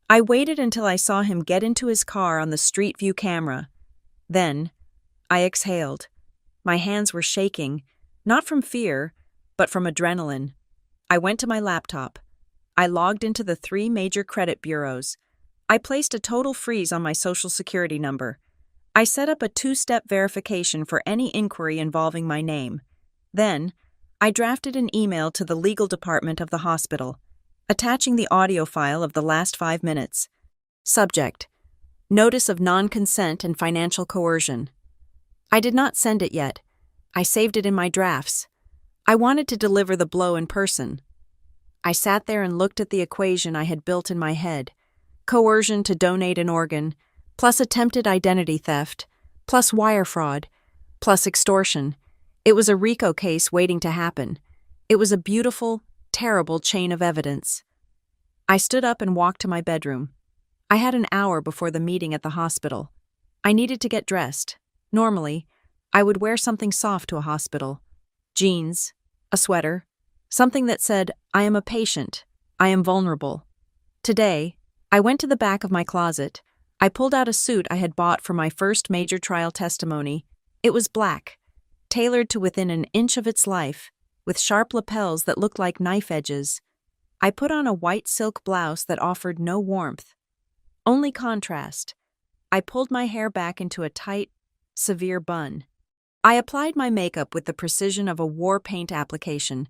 A: I waited until I saw him get into his car on the street view camera. Then, I exhaled. My hands were shaking, not from fear, but from adrenaline. I went to my laptop. I logged into the 3 major credit bureaus. I placed a total freeze on my Social Security number. I set up a 2-step verification for any inquiry involving my name. Then, I drafted an email to the legal department of the hospital, attaching the audio file of the last 5 minutes. Subject: Notice of non-consent and financial coercion. I did not send it yet. I saved it in my drafts. I wanted to deliver the blow in person. I sat there and looked at the equation I had built in my head. coercion to donate an organ, plus attempted identity theft, plus wire fraud, plus extortion. It was a RICO case waiting to happen. It was a beautiful, terrible chain of evidence. I stood up and walked to my bedroom. I had an hour before the meeting at the hospital. I needed to get dressed. Normally, I would wear something soft to a hospital. Jeans, a sweater, something that said, "I am a patient, I am vulnerable." Today, I went to the back of my closet. I pulled out a suit I had bought for my first major trial testimony. It was black, tailored to within an inch of its life, with sharp lapels that looked like knife edges. I put on a white silk blouse that offered no warmth, only contrast. I pulled my hair back into a tight, severe bun. I applied my makeup with the precision of a war paint application.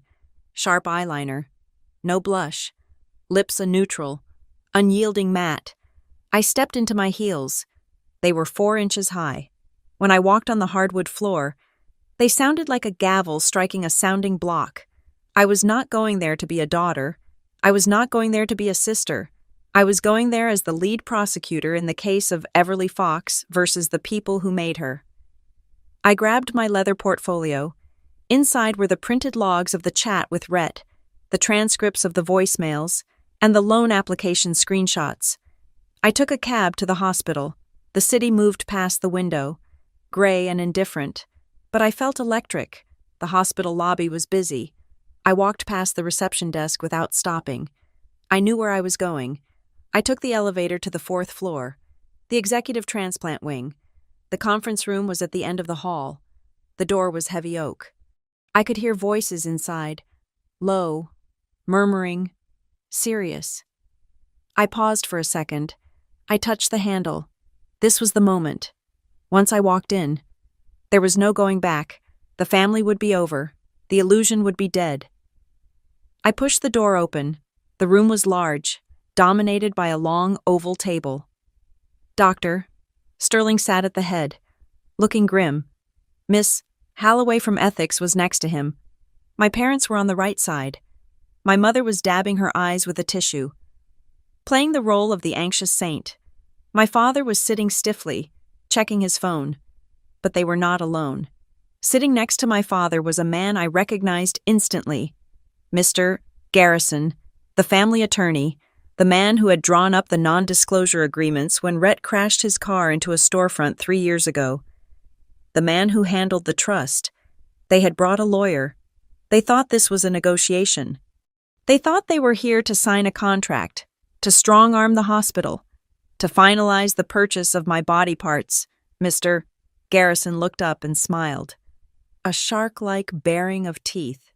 A: Sharp eyeliner, no blush, lips a neutral, unyielding matte. I stepped into my heels. They were 4 inches high. When I walked on the hardwood floor, they sounded like a gavel striking a sounding block. I was not going there to be a daughter. I was not going there to be a sister. I was going there as the lead prosecutor in the case of Everly Fox versus the people who made her. I grabbed my leather portfolio. Inside were the printed logs of the chat with Rhett, the transcripts of the voicemails, and the loan application screenshots. I took a cab to the hospital. The city moved past the window, gray and indifferent, but I felt electric. The hospital lobby was busy. I walked past the reception desk without stopping. I knew where I was going. I took the elevator to the 4th floor, the executive transplant wing. The conference room was at the end of the hall. The door was heavy oak. I could hear voices inside, low, murmuring, serious. I paused for a second. I touched the handle. This was the moment. Once I walked in, there was no going back. The family would be over. The illusion would be dead. I pushed the door open. The room was large, dominated by a long oval table. Doctor Sterling sat at the head, looking grim. Miss Halloway from Ethics was next to him. My parents were on the right side. My mother was dabbing her eyes with a tissue, playing the role of the anxious saint. My father was sitting stiffly, checking his phone. But they were not alone. Sitting next to my father was a man I recognized instantly. Mr. Garrison, the family attorney, the man who had drawn up the non-disclosure agreements when Rhett crashed his car into a storefront 3 years ago. The man who handled the trust. They had brought a lawyer. They thought this was a negotiation. They thought they were here to sign a contract, to strong-arm the hospital, to finalize the purchase of my body parts. Mr. Garrison looked up and smiled. A shark-like baring of teeth.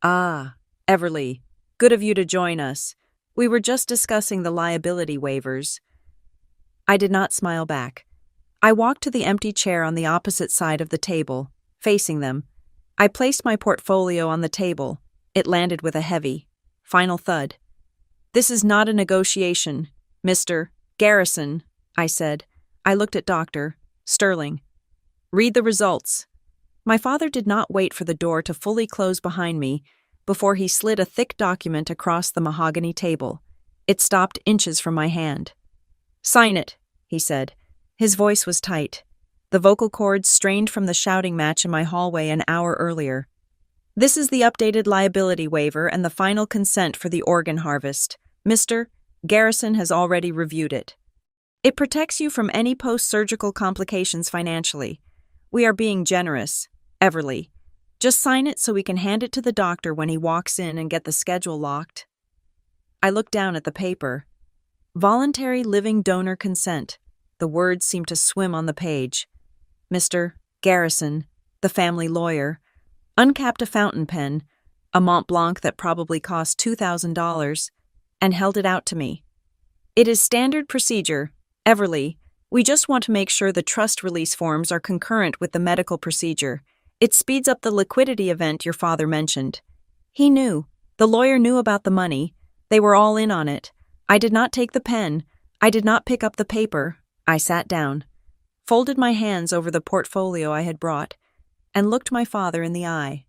A: "Ah, Everly, good of you to join us. We were just discussing the liability waivers." I did not smile back. I walked to the empty chair on the opposite side of the table, facing them. I placed my portfolio on the table. It landed with a heavy, final thud. "This is not a negotiation, Mr. Garrison," I said. I looked at Dr. Sterling. "Read the results." My father did not wait for the door to fully close behind me before he slid a thick document across the mahogany table. It stopped inches from my hand. "Sign it," he said. His voice was tight. The vocal cords strained from the shouting match in my hallway an hour earlier. "This is the updated liability waiver and the final consent for the organ harvest. Mr. Garrison has already reviewed it. It protects you from any post-surgical complications financially. We are being generous, Everly. Just sign it so we can hand it to the doctor when he walks in and get the schedule locked." I looked down at the paper. Voluntary living donor consent. The words seemed to swim on the page. Mr. Garrison, the family lawyer, uncapped a fountain pen, a Mont Blanc that probably cost $2,000, and held it out to me. "It is standard procedure, Everly. We just want to make sure the trust release forms are concurrent with the medical procedure. It speeds up the liquidity event your father mentioned." He knew. The lawyer knew about the money. They were all in on it. I did not take the pen. I did not pick up the paper. I sat down, folded my hands over the portfolio I had brought, and looked my father in the eye.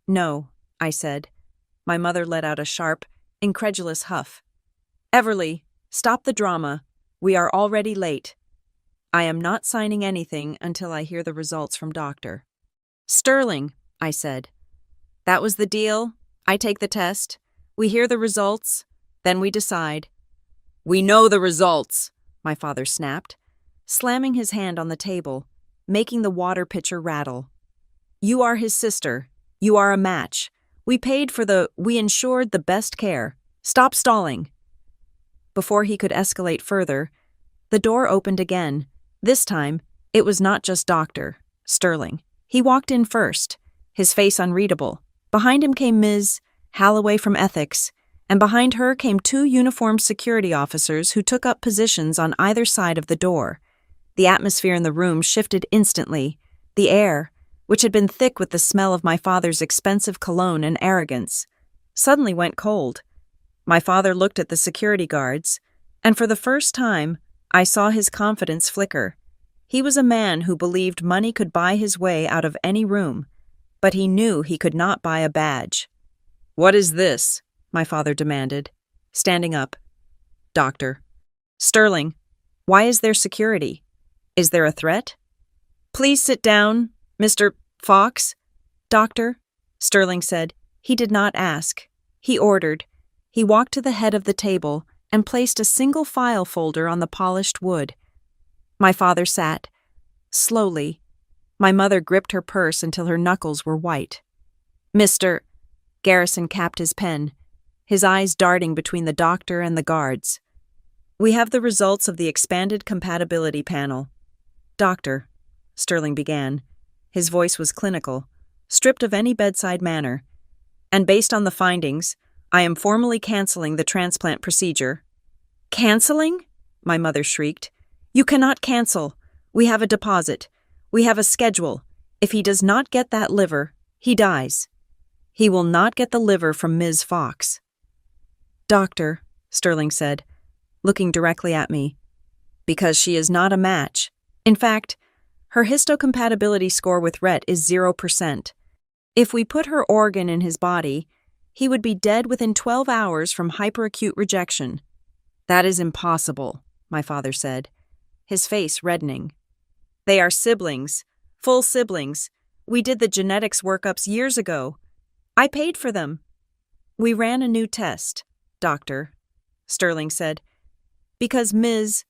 A: "No," I said. My mother let out a sharp, incredulous huff. "Everly, Stop the drama. We are already late. I am not signing anything until I hear the results from Doctor. Sterling, I said. That was the deal. I take the test. We hear the results. Then we decide. We know the results, my father snapped, slamming his hand on the table, making the water pitcher rattle. You are his sister. You are a match. We ensured the best care. Stop stalling. Before he could escalate further, the door opened again. This time, it was not just Dr. Sterling. He walked in first, his face unreadable. Behind him came Ms. Halloway from Ethics, and behind her came two uniformed security officers who took up positions on either side of the door. The atmosphere in the room shifted instantly. The air, which had been thick with the smell of my father's expensive cologne and arrogance, suddenly went cold. My father looked at the security guards, and for the first time, I saw his confidence flicker. He was a man who believed money could buy his way out of any room, but he knew he could not buy a badge. What is this? My father demanded, standing up. Doctor. Sterling, why is there security? Is there a threat? Please sit down, Mr. Fox. Doctor, Sterling said. He did not ask. He ordered. He walked to the head of the table and placed a single file folder on the polished wood. My father sat. Slowly. My mother gripped her purse until her knuckles were white. Mr. Garrison capped his pen, his eyes darting between the doctor and the guards. We have the results of the expanded compatibility panel. Doctor, Sterling began. His voice was clinical, stripped of any bedside manner. And based on the findings, I am formally canceling the transplant procedure. Canceling? My mother shrieked. You cannot cancel. We have a deposit. We have a schedule. If he does not get that liver, he dies. He will not get the liver from Ms. Fox. Doctor, Sterling said, looking directly at me, because she is not a match. In fact, her histocompatibility score with Rhett is 0%. If we put her organ in his body, he would be dead within 12 hours from hyperacute rejection. That is impossible, my father said, his face reddening. They are siblings, full siblings. We did the genetics workups years ago. I paid for them. We ran a new test, Doctor, Sterling said, because Ms.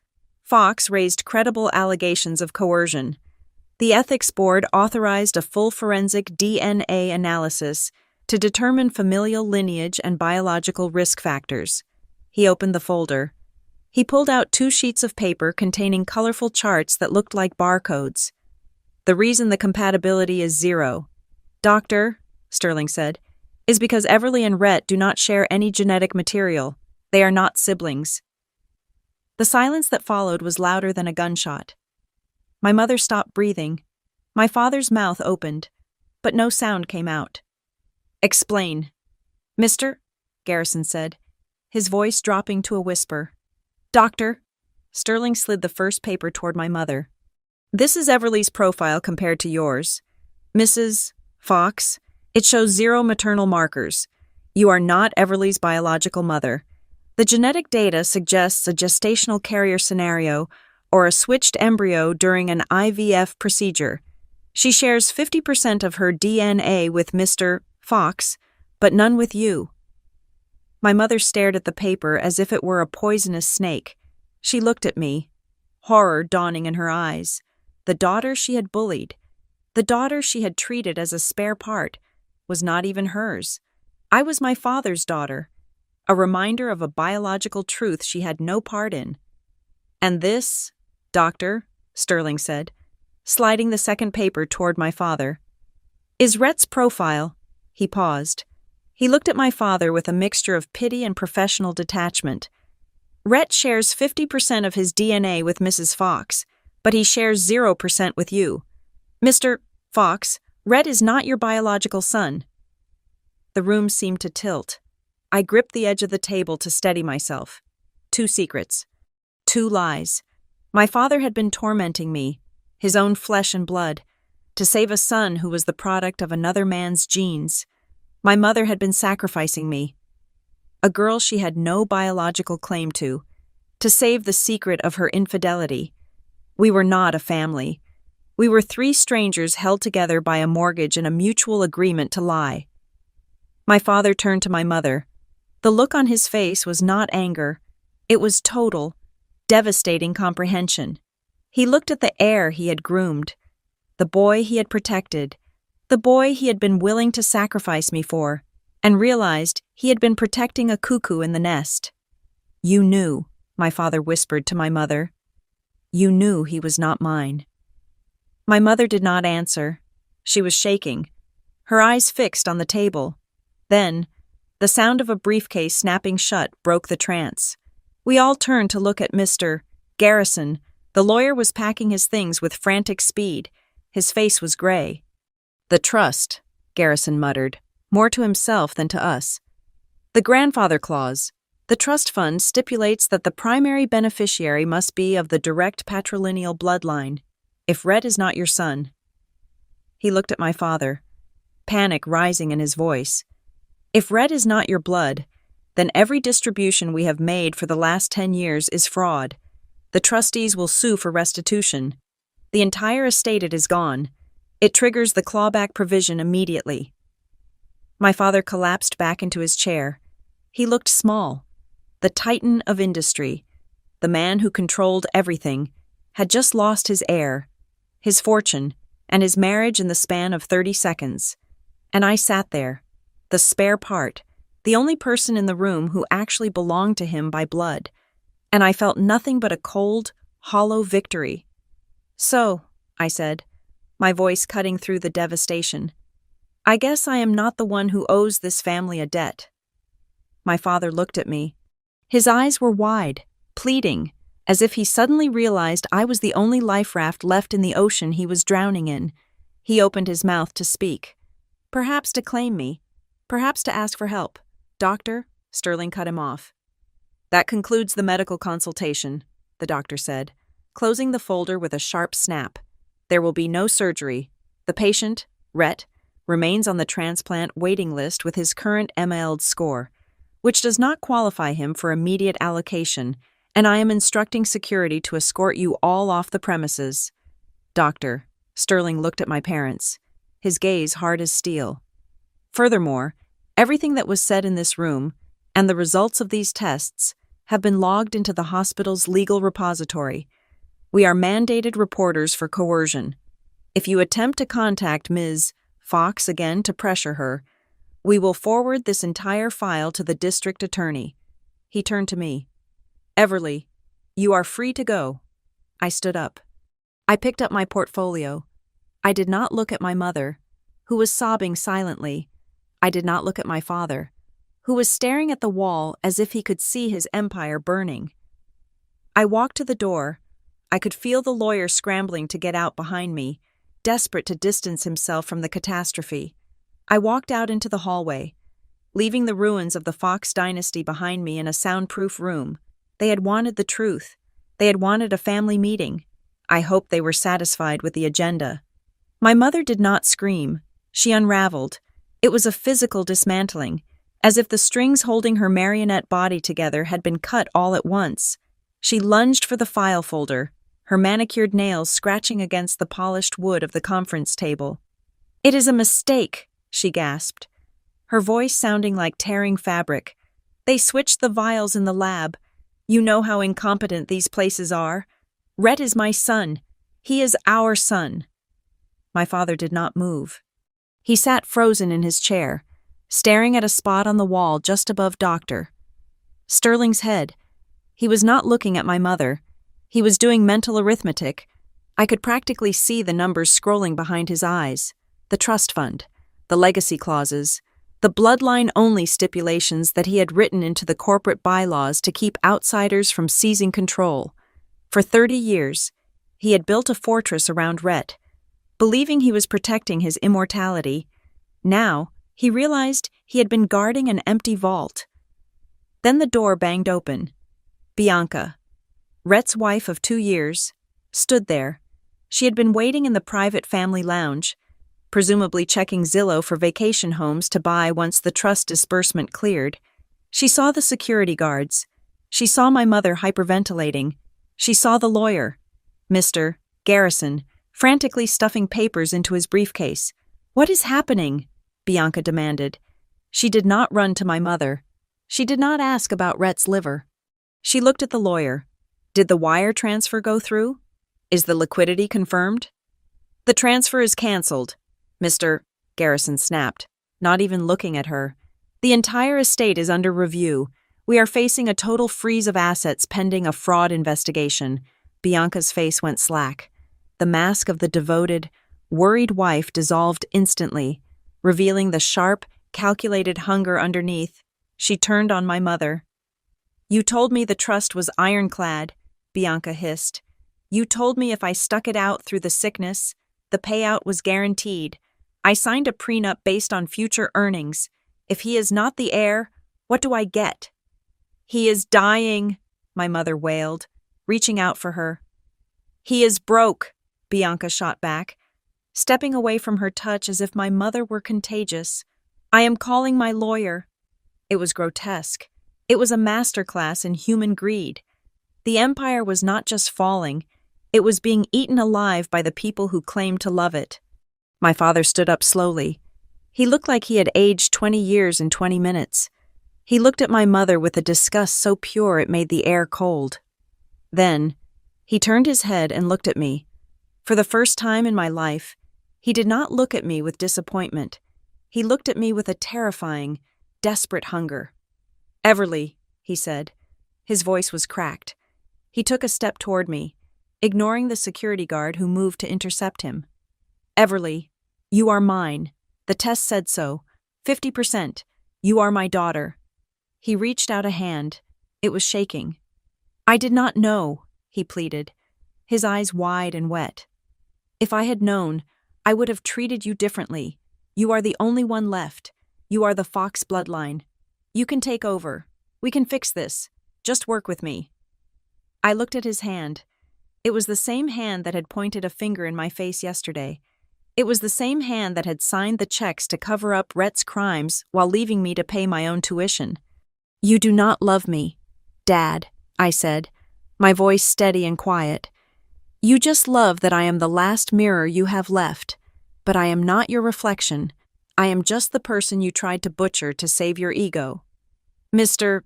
A: Fox raised credible allegations of coercion. The ethics board authorized a full forensic DNA analysis to determine familial lineage and biological risk factors. He opened the folder. He pulled out 2 sheets of paper containing colorful charts that looked like barcodes. The reason the compatibility is 0, Doctor, Sterling said, is because Everly and Rhett do not share any genetic material. They are not siblings. The silence that followed was louder than a gunshot. My mother stopped breathing. My father's mouth opened, but no sound came out. Explain. Mr. Garrison said, his voice dropping to a whisper. Doctor, Sterling slid the first paper toward my mother. This is Everly's profile compared to yours. Mrs. Fox, it shows 0 maternal markers. You are not Everly's biological mother. The genetic data suggests a gestational carrier scenario or a switched embryo during an IVF procedure. She shares 50% of her DNA with Mr. Fox, but none with you. My mother stared at the paper as if it were a poisonous snake. She looked at me, horror dawning in her eyes. The daughter she had bullied, the daughter she had treated as a spare part, was not even hers. I was my father's daughter, a reminder of a biological truth she had no part in. And this, Doctor, Sterling said, sliding the second paper toward my father, is Rhett's profile. He paused. He looked at my father with a mixture of pity and professional detachment. Rhett shares 50% of his DNA with Mrs. Fox, but he shares 0% with you. Mr. Fox, Rhett is not your biological son. The room seemed to tilt. I gripped the edge of the table to steady myself. 2 secrets. 2 lies. My father had been tormenting me, his own flesh and blood, to save a son who was the product of another man's genes. My mother had been sacrificing me, a girl she had no biological claim to to save the secret of her infidelity. We were not a family. We were three strangers held together by a mortgage and a mutual agreement to lie. My father turned to my mother. The look on his face was not anger. It was total, devastating comprehension. He looked at the heir he had groomed, the boy he had protected, the boy he had been willing to sacrifice me for, and realized he had been protecting a cuckoo in the nest. "You knew," my father whispered to my mother. "You knew he was not mine." My mother did not answer. She was shaking, her eyes fixed on the table. Then, the sound of a briefcase snapping shut broke the trance. We all turned to look at Mr. Garrison. The lawyer was packing his things with frantic speed. His face was gray. "The trust," Garrison muttered, more to himself than to us. "The grandfather clause. The trust fund stipulates that the primary beneficiary must be of the direct patrilineal bloodline, if Rhett is not your son." He looked at my father, panic rising in his voice. "If Rhett is not your blood, then every distribution we have made for the last 10 years is fraud. The trustees will sue for restitution. The entire estate is gone. It triggers the clawback provision immediately." My father collapsed back into his chair. He looked small. The titan of industry, the man who controlled everything, had just lost his heir, his fortune, and his marriage in the span of 30 seconds. And I sat there, the spare part, the only person in the room who actually belonged to him by blood. And I felt nothing but a cold, hollow victory. "So," I said, my voice cutting through the devastation, "I guess I am not the one who owes this family a debt." My father looked at me. His eyes were wide, pleading, as if he suddenly realized I was the only life raft left in the ocean he was drowning in. He opened his mouth to speak. Perhaps to claim me, perhaps to ask for help. "Doctor," Sterling cut him off. "That concludes the medical consultation," the doctor said, closing the folder with a sharp snap. "There will be no surgery. The patient, Rhett, remains on the transplant waiting list with his current MLD score, which does not qualify him for immediate allocation, and I am instructing security to escort you all off the premises." "Doctor," Sterling looked at my parents, his gaze hard as steel. "Furthermore, everything that was said in this room, and the results of these tests, have been logged into the hospital's legal repository. We are mandated reporters for coercion. If you attempt to contact Ms. Fox again to pressure her, we will forward this entire file to the district attorney." He turned to me. "Everly, you are free to go." I stood up. I picked up my portfolio. I did not look at my mother, who was sobbing silently. I did not look at my father, who was staring at the wall as if he could see his empire burning. I walked to the door. I could feel the lawyer scrambling to get out behind me, desperate to distance himself from the catastrophe. I walked out into the hallway, leaving the ruins of the Fox dynasty behind me in a soundproof room. They had wanted the truth. They had wanted a family meeting. I hoped they were satisfied with the agenda. My mother did not scream. She unraveled. It was a physical dismantling, as if the strings holding her marionette body together had been cut all at once. She lunged for the file folder, her manicured nails scratching against the polished wood of the conference table. "It is a mistake," she gasped, her voice sounding like tearing fabric. "They switched the vials in the lab. You know how incompetent these places are. Rhett is my son. He is our son." My father did not move. He sat frozen in his chair, staring at a spot on the wall just above Dr. Sterling's head. He was not looking at my mother. He was doing mental arithmetic. I could practically see the numbers scrolling behind his eyes. The trust fund, the legacy clauses, the bloodline-only stipulations that he had written into the corporate bylaws to keep outsiders from seizing control. For 30 years, he had built a fortress around Rhett, believing he was protecting his immortality. Now, he realized he had been guarding an empty vault. Then the door banged open. Bianca, Rhett's wife of 2 years, stood there. She had been waiting in the private family lounge, presumably checking Zillow for vacation homes to buy once the trust disbursement cleared. She saw the security guards. She saw my mother hyperventilating. She saw the lawyer, Mr. Garrison, frantically stuffing papers into his briefcase. "What is happening?" Bianca demanded. She did not run to my mother. She did not ask about Rhett's liver. She looked at the lawyer. "Did the wire transfer go through? Is the liquidity confirmed?" "The transfer is canceled," Mr. Garrison snapped, not even looking at her. "The entire estate is under review. We are facing a total freeze of assets pending a fraud investigation." Bianca's face went slack. The mask of the devoted, worried wife dissolved instantly, revealing the sharp, calculated hunger underneath. She turned on my mother. "You told me the trust was ironclad," Bianca hissed. "You told me if I stuck it out through the sickness, the payout was guaranteed. I signed a prenup based on future earnings. If he is not the heir, what do I get?" "He is dying," my mother wailed, reaching out for her. "He is broke," Bianca shot back, stepping away from her touch as if my mother were contagious. "I am calling my lawyer." It was grotesque. It was a masterclass in human greed. The empire was not just falling, it was being eaten alive by the people who claimed to love it. My father stood up slowly. He looked like he had aged 20 years in 20 minutes. He looked at my mother with a disgust so pure it made the air cold. Then, he turned his head and looked at me. For the first time in my life, he did not look at me with disappointment. He looked at me with a terrifying, desperate hunger. "Everly," he said. His voice was cracked. He took a step toward me, ignoring the security guard who moved to intercept him. "Everly, you are mine. The test said so. 50%. You are my daughter." He reached out a hand. It was shaking. "I did not know," he pleaded, his eyes wide and wet. "If I had known, I would have treated you differently. You are the only one left. You are the Fox bloodline. You can take over. We can fix this. Just work with me." I looked at his hand. It was the same hand that had pointed a finger in my face yesterday. It was the same hand that had signed the checks to cover up Rhett's crimes while leaving me to pay my own tuition. "You do not love me, Dad," I said, my voice steady and quiet. "You just love that I am the last mirror you have left, but I am not your reflection. I am just the person you tried to butcher to save your ego." "Mr.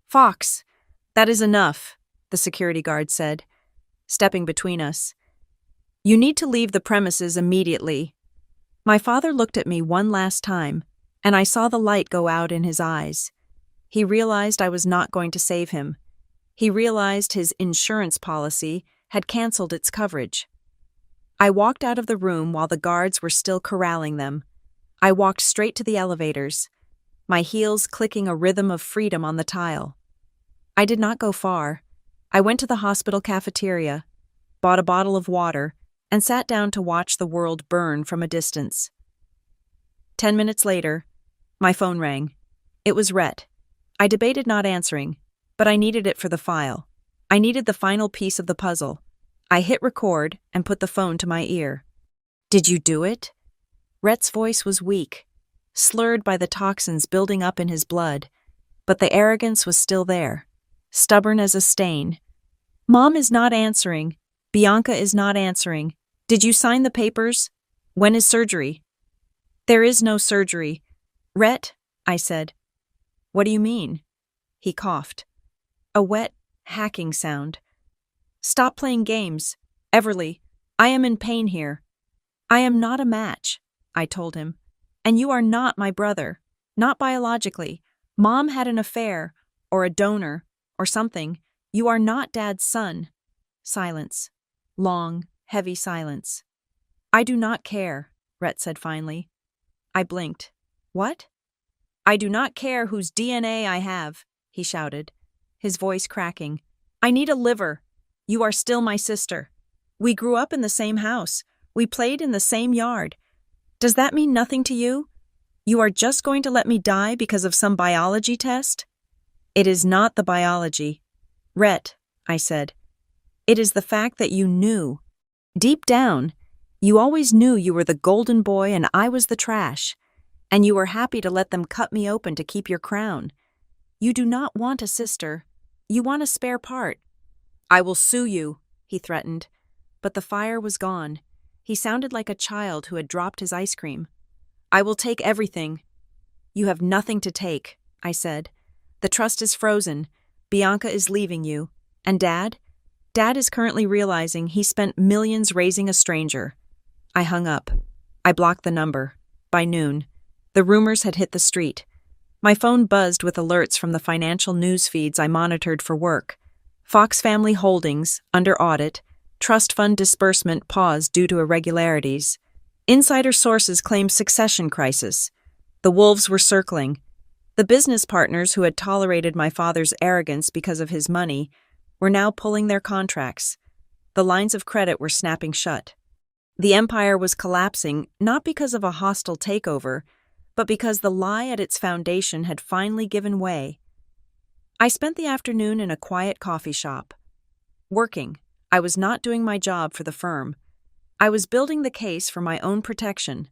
A: Fox, that is enough," the security guard said, stepping between us. "You need to leave the premises immediately." My father looked at me one last time, and I saw the light go out in his eyes. He realized I was not going to save him. He realized his insurance policy had canceled its coverage. I walked out of the room while the guards were still corralling them. I walked straight to the elevators, my heels clicking a rhythm of freedom on the tile. I did not go far. I went to the hospital cafeteria, bought a bottle of water, and sat down to watch the world burn from a distance. 10 minutes later, my phone rang. It was Rhett. I debated not answering, but I needed it for the file. I needed the final piece of the puzzle. I hit record and put the phone to my ear. "Did you do it?" Rhett's voice was weak, slurred by the toxins building up in his blood, but the arrogance was still there, stubborn as a stain. "Mom is not answering. Bianca is not answering. Did you sign the papers? When is surgery?" "There is no surgery." "Rhett," I said. "What do you mean?" He coughed. A wet, hacking sound. "Stop playing games. Everly, I am in pain here." "I am not a match," I told him. "And you are not my brother. Not biologically. Mom had an affair, or a donor, or something. You are not Dad's son." Silence. Long, heavy silence. "I do not care," Rhett said finally. I blinked. "What?" "I do not care whose DNA I have," he shouted, his voice cracking. "I need a liver. You are still my sister. We grew up in the same house. We played in the same yard. Does that mean nothing to you? You are just going to let me die because of some biology test?" "It is not the biology, Rhett," I said. "It is the fact that you knew. Deep down, you always knew you were the golden boy and I was the trash. And you were happy to let them cut me open to keep your crown. You do not want a sister. You want a spare part. I will sue you, he threatened. But the fire was gone. He sounded like a child who had dropped his ice cream. I will take everything. You have nothing to take, I said. The trust is frozen. Bianca is leaving you. And Dad? Dad is currently realizing he spent millions raising a stranger. I hung up. I blocked the number. By noon, the rumors had hit the street. My phone buzzed with alerts from the financial news feeds I monitored for work. Fox Family Holdings, under audit. Trust fund disbursement paused due to irregularities. Insider sources claimed succession crisis. The wolves were circling. The business partners who had tolerated my father's arrogance because of his money were now pulling their contracts. The lines of credit were snapping shut. The empire was collapsing not because of a hostile takeover, but because the lie at its foundation had finally given way. I spent the afternoon in a quiet coffee shop. Working, I was not doing my job for the firm. I was building the case for my own protection.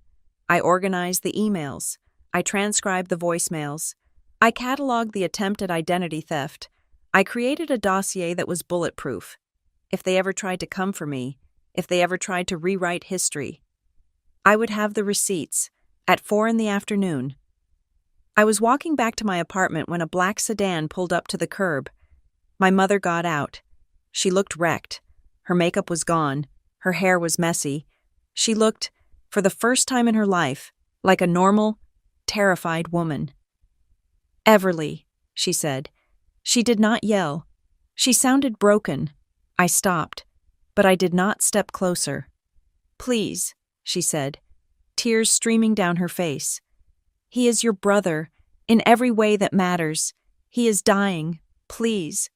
A: I organized the emails. I transcribed the voicemails. I cataloged the attempt at identity theft. I created a dossier that was bulletproof. If they ever tried to come for me, if they ever tried to rewrite history, I would have the receipts. At 4 p.m. I was walking back to my apartment when a black sedan pulled up to the curb. My mother got out. She looked wrecked. Her makeup was gone. Her hair was messy. She looked, for the first time in her life, like a normal, terrified woman. "Everly," she said. She did not yell. She sounded broken. I stopped, but I did not step closer. "Please," she said, tears streaming down her face. "He is your brother, in every way that matters. He is dying. Please.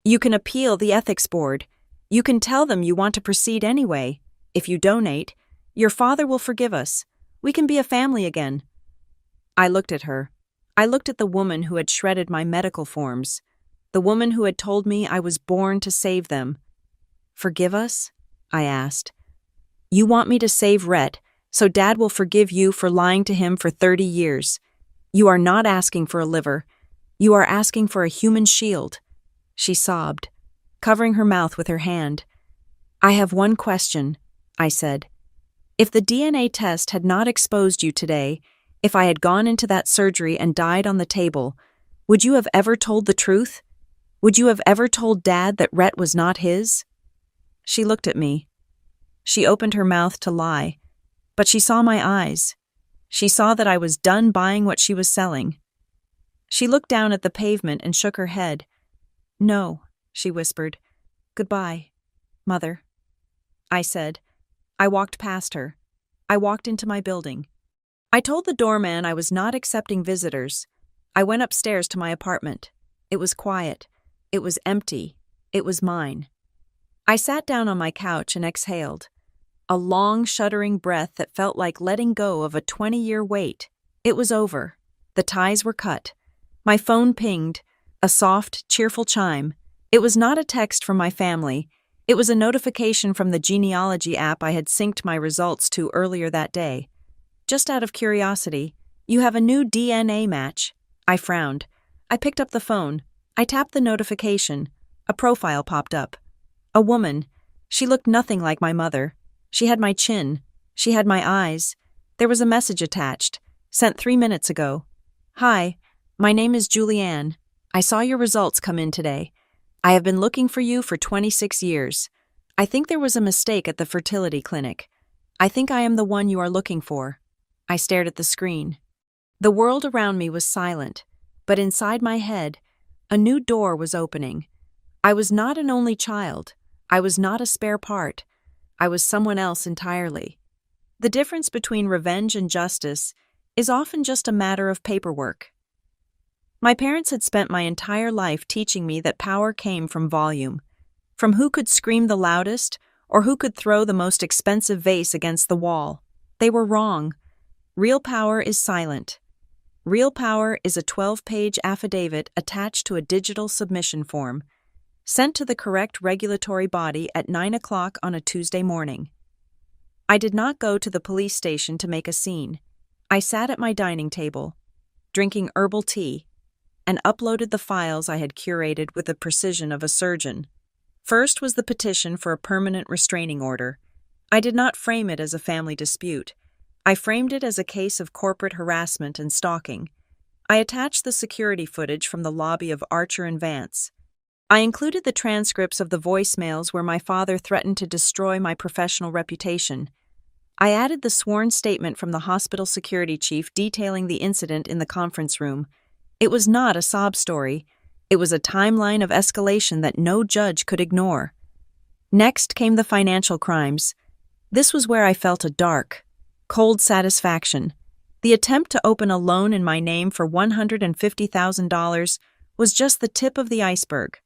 A: You can appeal the ethics board. You can tell them you want to proceed anyway. If you donate, your father will forgive us. We can be a family again." I looked at her. I looked at the woman who had shredded my medical forms, the woman who had told me I was born to save them. "Forgive us?" I asked. "You want me to save Rhett, so Dad will forgive you for lying to him for 30 years. You are not asking for a liver. You are asking for a human shield." She sobbed, covering her mouth with her hand. "I have one question," I said. "If the DNA test had not exposed you today, if I had gone into that surgery and died on the table, would you have ever told the truth? Would you have ever told Dad that Rhett was not his?" She looked at me. She opened her mouth to lie, but she saw my eyes. She saw that I was done buying what she was selling. She looked down at the pavement and shook her head. "No," she whispered. "Goodbye, Mother." I said. I walked past her. I walked into my building. I told the doorman I was not accepting visitors. I went upstairs to my apartment. It was quiet. It was empty. It was mine. I sat down on my couch and exhaled. A long, shuddering breath that felt like letting go of a 20-year wait. It was over. The ties were cut. My phone pinged, a soft, cheerful chime. It was not a text from my family. It was a notification from the genealogy app I had synced my results to earlier that day. "Just out of curiosity, you have a new DNA match." I frowned. I picked up the phone. I tapped the notification. A profile popped up. A woman. She looked nothing like my mother. She had my chin. She had my eyes. There was a message attached, sent 3 minutes ago. "Hi, my name is Julianne. I saw your results come in today. I have been looking for you for 26 years. I think there was a mistake at the fertility clinic. I think I am the one you are looking for." I stared at the screen. The world around me was silent, but inside my head, a new door was opening. I was not an only child. I was not a spare part. I was someone else entirely. The difference between revenge and justice is often just a matter of paperwork. My parents had spent my entire life teaching me that power came from volume, from who could scream the loudest or who could throw the most expensive vase against the wall. They were wrong. Real power is silent. Real power is a 12-page affidavit attached to a digital submission form, sent to the correct regulatory body at 9 o'clock on a Tuesday morning. I did not go to the police station to make a scene. I sat at my dining table, drinking herbal tea. and uploaded the files I had curated with the precision of a surgeon. First was the petition for a permanent restraining order. I did not frame it as a family dispute. I framed it as a case of corporate harassment and stalking. I attached the security footage from the lobby of Archer and Vance. I included the transcripts of the voicemails where my father threatened to destroy my professional reputation. I added the sworn statement from the hospital security chief detailing the incident in the conference room. It was not a sob story. It was a timeline of escalation that no judge could ignore. Next came the financial crimes. This was where I felt a dark, cold satisfaction. The attempt to open a loan in my name for $150,000 was just the tip of the iceberg.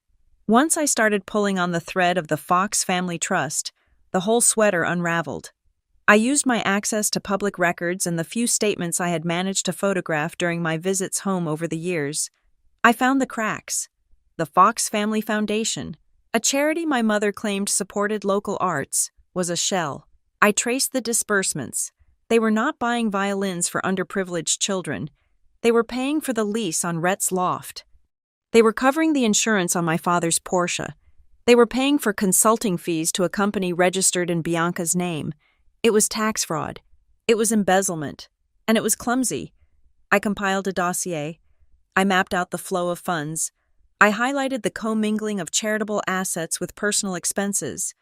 A: Once I started pulling on the thread of the Fox Family Trust, the whole sweater unraveled. I used my access to public records and the few statements I had managed to photograph during my visits home over the years. I found the cracks. The Fox Family Foundation, a charity my mother claimed supported local arts, was a shell. I traced the disbursements. They were not buying violins for underprivileged children. They were paying for the lease on Rhett's loft. They were covering the insurance on my father's Porsche. They were paying for consulting fees to a company registered in Bianca's name. It was tax fraud. It was embezzlement. And it was clumsy. I compiled a dossier. I mapped out the flow of funds. I highlighted the commingling of charitable assets with personal expenses.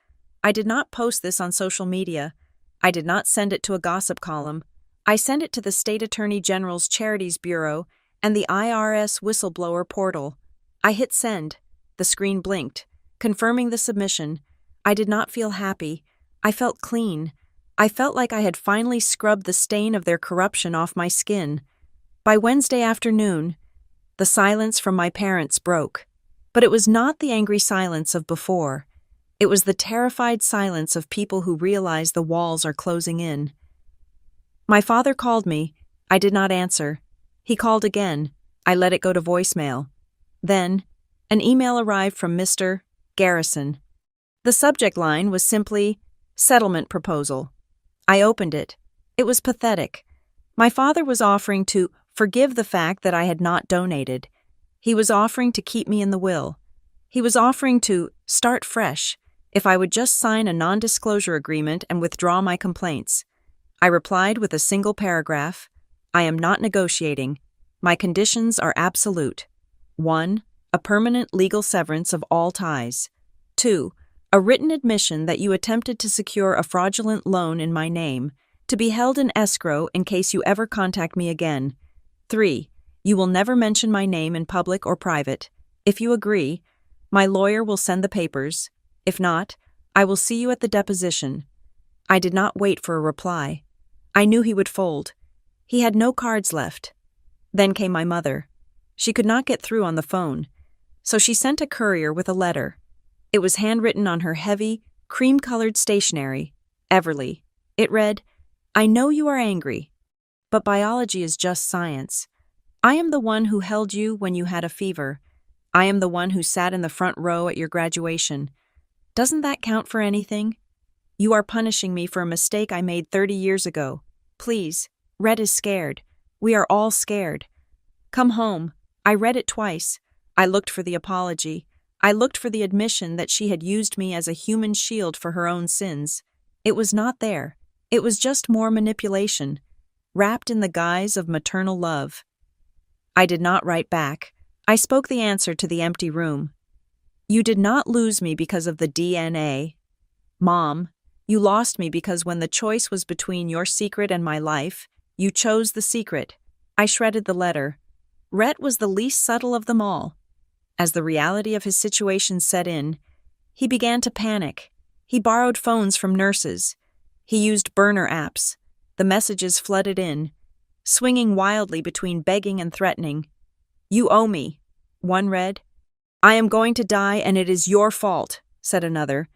A: I did not post this on social media. I did not send it to a gossip column. I sent it to the State Attorney General's Charities Bureau and the IRS whistleblower portal. I hit send. The screen blinked, confirming the submission. I did not feel happy. I felt clean. I felt like I had finally scrubbed the stain of their corruption off my skin. By Wednesday afternoon, the silence from my parents broke. But it was not the angry silence of before. It was the terrified silence of people who realize the walls are closing in. My father called me. I did not answer. He called again. I let it go to voicemail. Then, an email arrived from Mr. Garrison. The subject line was simply, "Settlement Proposal." I opened it. It was pathetic. My father was offering to forgive the fact that I had not donated. He was offering to keep me in the will. He was offering to start fresh if I would just sign a non-disclosure agreement and withdraw my complaints. I replied with a single paragraph. I am not negotiating. My conditions are absolute. 1. A permanent legal severance of all ties. 2. A written admission that you attempted to secure a fraudulent loan in my name, to be held in escrow in case you ever contact me again. 3. You will never mention my name in public or private. If you agree, my lawyer will send the papers. If not, I will see you at the deposition. I did not wait for a reply. I knew he would fold. He had no cards left. Then came my mother. She could not get through on the phone, so she sent a courier with a letter. It was handwritten on her heavy, cream-colored stationery, Everly. It read, "I know you are angry, but biology is just science. I am the one who held you when you had a fever. I am the one who sat in the front row at your graduation. Doesn't that count for anything? You are punishing me for a mistake I made 30 years ago. Please, Rhett is scared. We are all scared. Come home." I read it twice. I looked for the apology. I looked for the admission that she had used me as a human shield for her own sins. It was not there. It was just more manipulation, wrapped in the guise of maternal love. I did not write back. I spoke the answer to the empty room. You did not lose me because of the DNA. Mom, you lost me because when the choice was between your secret and my life, you chose the secret. I shredded the letter. Rhett was the least subtle of them all. As the reality of his situation set in, he began to panic. He borrowed phones from nurses. He used burner apps. The messages flooded in, swinging wildly between begging and threatening. "You owe me," one read. "I am going to die and it is your fault," said another.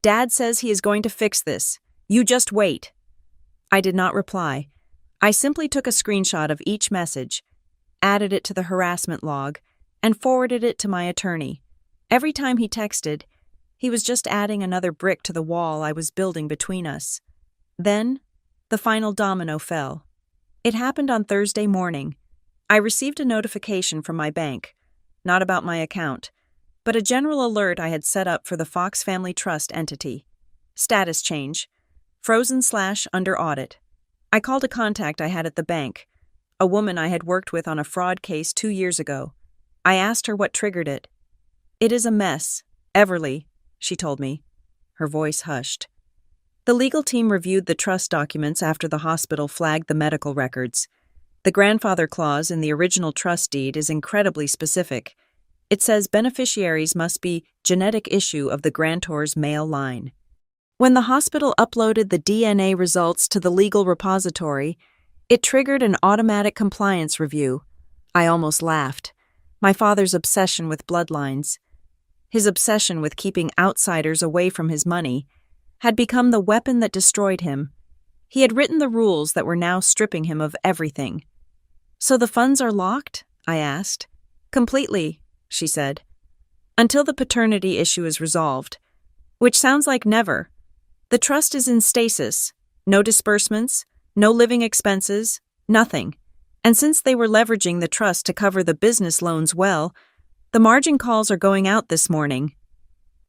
A: "Dad says he is going to fix this. You just wait." I did not reply. I simply took a screenshot of each message, added it to the harassment log, and forwarded it to my attorney. Every time he texted, he was just adding another brick to the wall I was building between us. Then, the final domino fell. It happened on Thursday morning. I received a notification from my bank, not about my account, but a general alert I had set up for the Fox Family Trust entity. Status change. Frozen/under audit. I called a contact I had at the bank, a woman I had worked with on a fraud case 2 years ago. I asked her what triggered it. "It is a mess, Everly," she told me. Her voice hushed. The legal team reviewed the trust documents after the hospital flagged the medical records. The grandfather clause in the original trust deed is incredibly specific. It says beneficiaries must be genetic issue of the grantor's male line. When the hospital uploaded the DNA results to the legal repository, it triggered an automatic compliance review. I almost laughed. My father's obsession with bloodlines, his obsession with keeping outsiders away from his money, had become the weapon that destroyed him. He had written the rules that were now stripping him of everything. "So the funds are locked?" I asked. "Completely," she said. "Until the paternity issue is resolved." Which sounds like never. The trust is in stasis. No disbursements, no living expenses, nothing. And since they were leveraging the trust to cover the business loans well, the margin calls are going out this morning.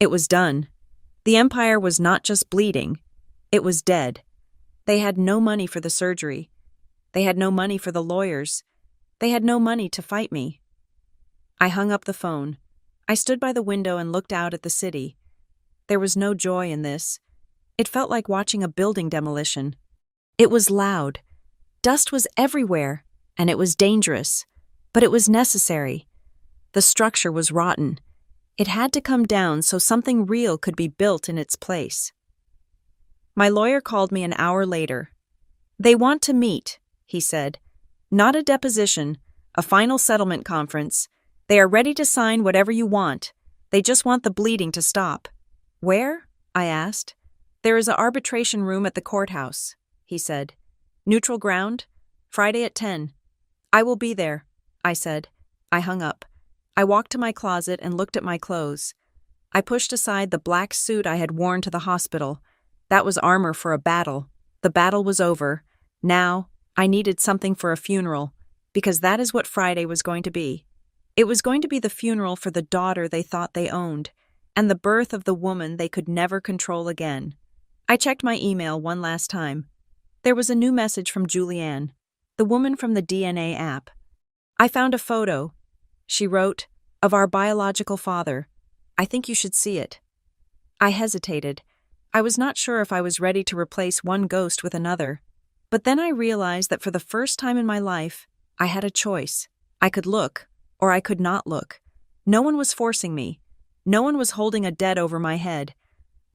A: It was done. The empire was not just bleeding. It was dead. They had no money for the surgery. They had no money for the lawyers. They had no money to fight me. I hung up the phone. I stood by the window and looked out at the city. There was no joy in this. It felt like watching a building demolition. It was loud. Dust was everywhere, and it was dangerous. But it was necessary. The structure was rotten. It had to come down so something real could be built in its place. My lawyer called me an hour later. "They want to meet," he said. "Not a deposition, a final settlement conference. They are ready to sign whatever you want. They just want the bleeding to stop." "Where?" I asked. "There is an arbitration room at the courthouse," he said. "Neutral ground? Friday at 10. "I will be there," I said. I hung up. I walked to my closet and looked at my clothes. I pushed aside the black suit I had worn to the hospital. That was armor for a battle. The battle was over. Now, I needed something for a funeral, because that is what Friday was going to be. It was going to be the funeral for the daughter they thought they owned, and the birth of the woman they could never control again. I checked my email one last time. There was a new message from Julianne, the woman from the DNA app. I found a photo. She wrote, "Of our biological father. I think you should see it." I hesitated. I was not sure if I was ready to replace one ghost with another. But then I realized that for the first time in my life, I had a choice. I could look, or I could not look. No one was forcing me. No one was holding a debt over my head.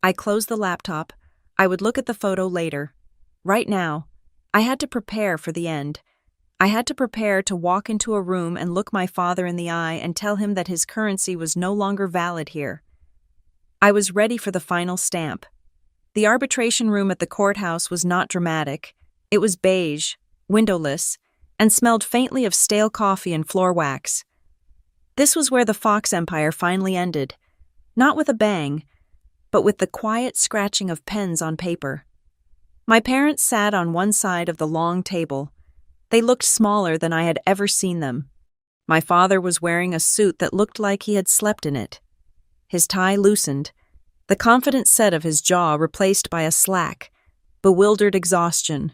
A: I closed the laptop. I would look at the photo later. Right now, I had to prepare for the end. I had to prepare to walk into a room and look my father in the eye and tell him that his currency was no longer valid here. I was ready for the final stamp. The arbitration room at the courthouse was not dramatic. It was beige, windowless, and smelled faintly of stale coffee and floor wax. This was where the Fox Empire finally ended, not with a bang, but with the quiet scratching of pens on paper. My parents sat on one side of the long table. They looked smaller than I had ever seen them. My father was wearing a suit that looked like he had slept in it. His tie loosened, the confident set of his jaw replaced by a slack, bewildered exhaustion.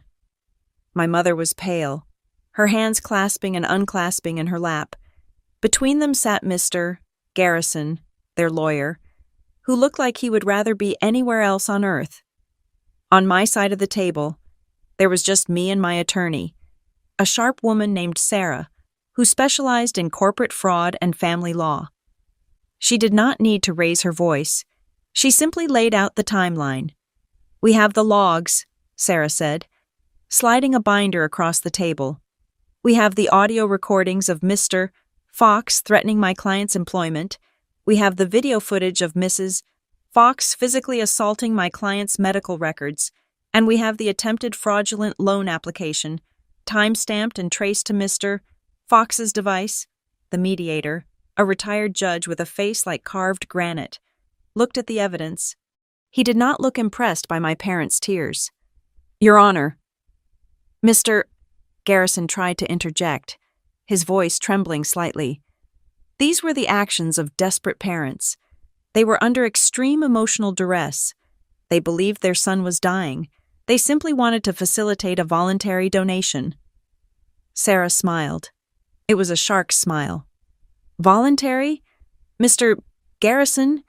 A: My mother was pale, her hands clasping and unclasping in her lap. Between them sat Mr. Garrison, their lawyer, who looked like he would rather be anywhere else on earth. On my side of the table, there was just me and my attorney, a sharp woman named Sarah, who specialized in corporate fraud and family law. She did not need to raise her voice. She simply laid out the timeline. "We have the logs," Sarah said, sliding a binder across the table. "We have the audio recordings of Mr. Fox threatening my client's employment. We have the video footage of Mrs. Fox physically assaulting my client's medical records. And we have the attempted fraudulent loan application, time-stamped and traced to Mr. Fox's device." The mediator, a retired judge with a face like carved granite, looked at the evidence. He did not look impressed by my parents' tears. "Your Honor." Mr. Garrison tried to interject. his voice trembling slightly. These were the actions of desperate parents. They were under extreme emotional duress. They believed their son was dying. They simply wanted to facilitate a voluntary donation. Sarah smiled. It was a shark's smile. Voluntary? Mr. Garrison,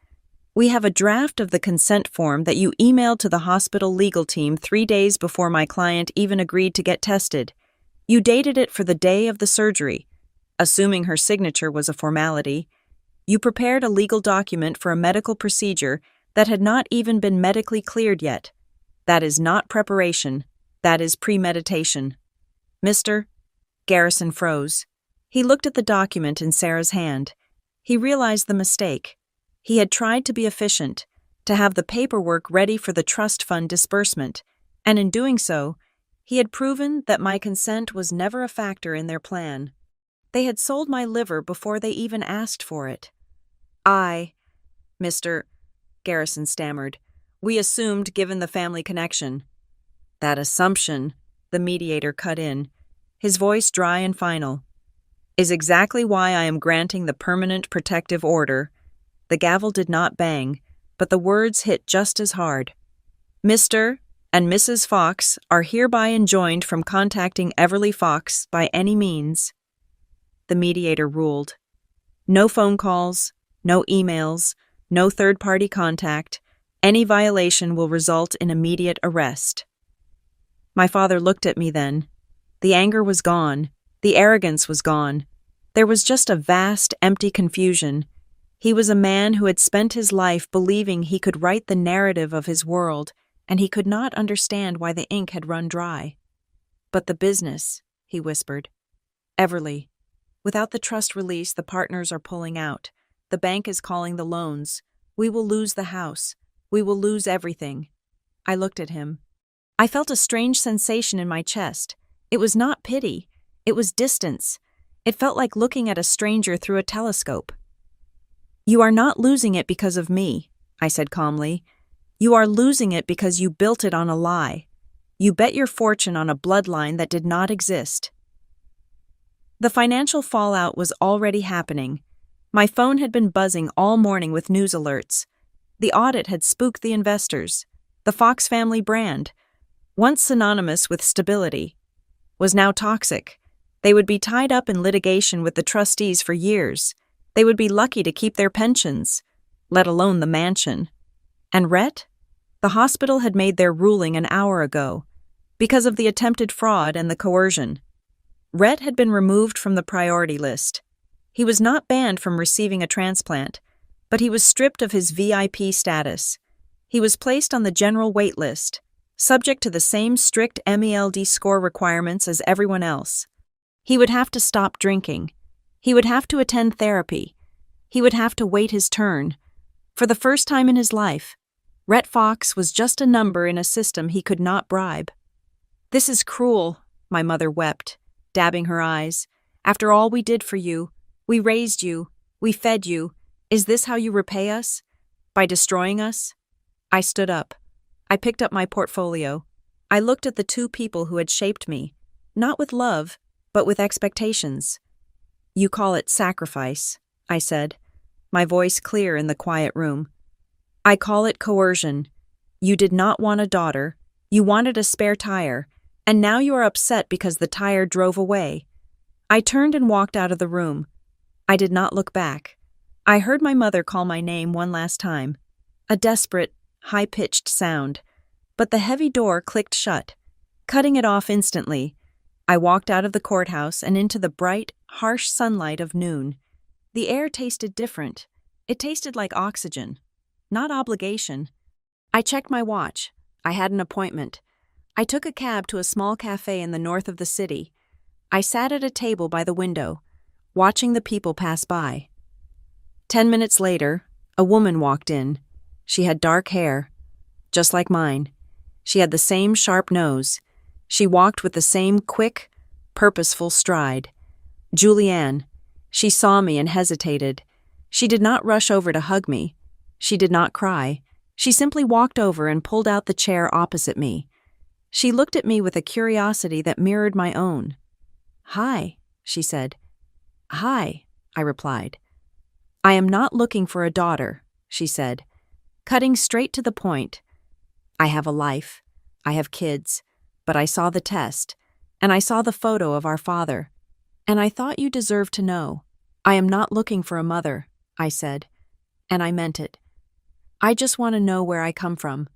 A: we have a draft of the consent form that you emailed to the hospital legal team 3 days before my client even agreed to get tested. You dated it for the day of the surgery. Assuming her signature was a formality, you prepared a legal document for a medical procedure that had not even been medically cleared yet. That is not preparation. That is premeditation. Mr. Garrison froze. He looked at the document in Sarah's hand. He realized the mistake. He had tried to be efficient, to have the paperwork ready for the trust fund disbursement, and in doing so, he had proven that my consent was never a factor in their plan. They had sold my liver before they even asked for it. Mr. Garrison stammered. We assumed given the family connection. That assumption, the mediator cut in, his voice dry and final, is exactly why I am granting the permanent protective order. The gavel did not bang, but the words hit just as hard. Mr. and Mrs. Fox are hereby enjoined from contacting Everly Fox by any means. The mediator ruled. No phone calls, no emails, no third-party contact. Any violation will result in immediate arrest. My father looked at me then. The anger was gone. The arrogance was gone. There was just a vast, empty confusion. He was a man who had spent his life believing he could write the narrative of his world, and he could not understand why the ink had run dry. But the business, he whispered. Everly. Without the trust release, the partners are pulling out. The bank is calling the loans. We will lose the house. We will lose everything. I looked at him. I felt a strange sensation in my chest. It was not pity. It was distance. It felt like looking at a stranger through a telescope. You are not losing it because of me, I said calmly. You are losing it because you built it on a lie. You bet your fortune on a bloodline that did not exist. The financial fallout was already happening. My phone had been buzzing all morning with news alerts. The audit had spooked the investors. The Fox family brand, once synonymous with stability, was now toxic. They would be tied up in litigation with the trustees for years. They would be lucky to keep their pensions, let alone the mansion. And Rhett? The hospital had made their ruling an hour ago, because of the attempted fraud and the coercion. Rhett had been removed from the priority list. He was not banned from receiving a transplant, but he was stripped of his VIP status. He was placed on the general wait list, subject to the same strict MELD score requirements as everyone else. He would have to stop drinking. He would have to attend therapy. He would have to wait his turn. For the first time in his life, Rhett Fox was just a number in a system he could not bribe. This is cruel, my mother wept, dabbing her eyes. After all we did for you, we raised you, we fed you. Is this how you repay us? By destroying us? I stood up. I picked up my portfolio. I looked at the two people who had shaped me, not with love, but with expectations. You call it sacrifice, I said, my voice clear in the quiet room. I call it coercion. You did not want a daughter. You wanted a spare tire, and now you are upset because the tire drove away. I turned and walked out of the room. I did not look back. I heard my mother call my name one last time, a desperate, high-pitched sound, but the heavy door clicked shut, cutting it off instantly. I walked out of the courthouse and into the bright, harsh sunlight of noon. The air tasted different. It tasted like oxygen, not obligation. I checked my watch. I had an appointment. I took a cab to a small cafe in the north of the city. I sat at a table by the window, watching the people pass by. 10 minutes later, a woman walked in. She had dark hair, just like mine. She had the same sharp nose. She walked with the same quick, purposeful stride. Julianne. She saw me and hesitated. She did not rush over to hug me. She did not cry. She simply walked over and pulled out the chair opposite me. She looked at me with a curiosity that mirrored my own. "Hi," she said. "Hi," I replied. "I am not looking for a daughter," she said, cutting straight to the point. "I have a life. I have kids. But I saw the test, and I saw the photo of our father. And I thought you deserved to know. I am not looking for a mother," I said, and I meant it. "I just want to know where I come from.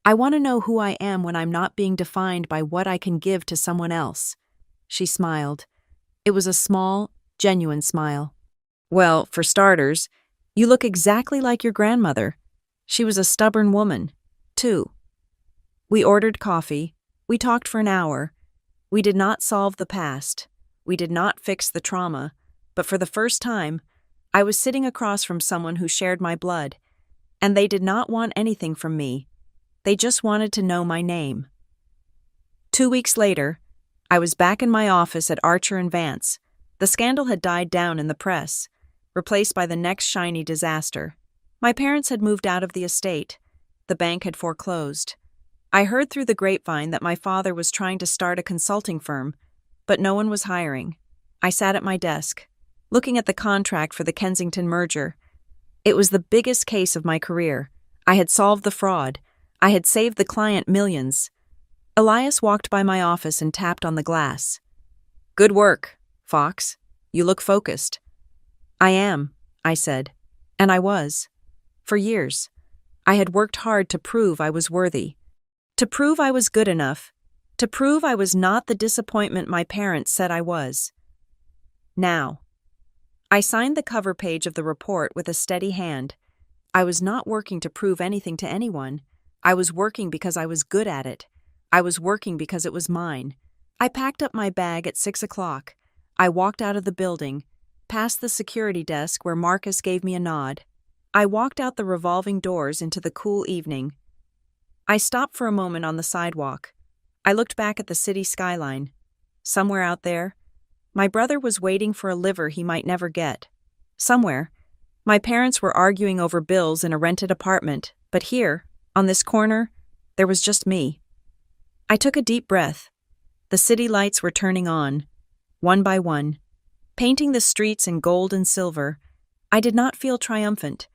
A: I want to know who I am when I'm not being defined by what I can give to someone else." She smiled. It was a small, genuine smile. "Well, for starters, you look exactly like your grandmother. She was a stubborn woman, too." We ordered coffee. We talked for an hour. We did not solve the past. We did not fix the trauma. But for the first time, I was sitting across from someone who shared my blood, and they did not want anything from me. They just wanted to know my name. 2 weeks later, I was back in my office at Archer & Vance. The scandal had died down in the press, replaced by the next shiny disaster. My parents had moved out of the estate. The bank had foreclosed. I heard through the grapevine that my father was trying to start a consulting firm, but no one was hiring. I sat at my desk, looking at the contract for the Kensington merger. It was the biggest case of my career. I had solved the fraud. I had saved the client millions. Elias walked by my office and tapped on the glass. "Good work, Fox. You look focused." "I am," I said. And I was. For years. I had worked hard to prove I was worthy. To prove I was good enough. To prove I was not the disappointment my parents said I was. Now. I signed the cover page of the report with a steady hand. I was not working to prove anything to anyone. I was working because I was good at it. I was working because it was mine. I packed up my bag at 6 o'clock. I walked out of the building, past the security desk where Marcus gave me a nod. I walked out the revolving doors into the cool evening. I stopped for a moment on the sidewalk. I looked back at the city skyline. Somewhere out there, my brother was waiting for a liver he might never get. Somewhere, my parents were arguing over bills in a rented apartment, but here, on this corner, there was just me. I took a deep breath. The city lights were turning on, one by one, painting the streets in gold and silver. I did not feel triumphant.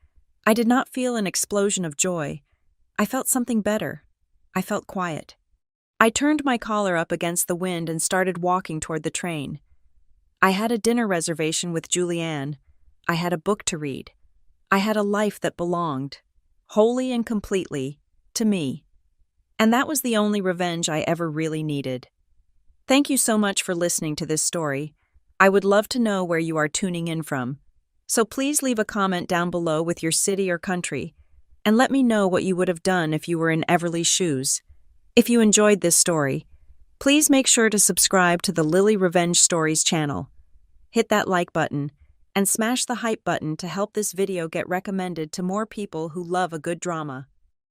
A: I did not feel an explosion of joy. I felt something better. I felt quiet. I turned my collar up against the wind and started walking toward the train. I had a dinner reservation with Julianne. I had a book to read. I had a life that belonged, wholly and completely, to me. And that was the only revenge I ever really needed. Thank you so much for listening to this story. I would love to know where you are tuning in from. So please leave a comment down below with your city or country, and let me know what you would have done if you were in Everly's shoes. If you enjoyed this story, please make sure to subscribe to the Lily Revenge Stories channel. Hit that like button, and smash the hype button to help this video get recommended to more people who love a good drama.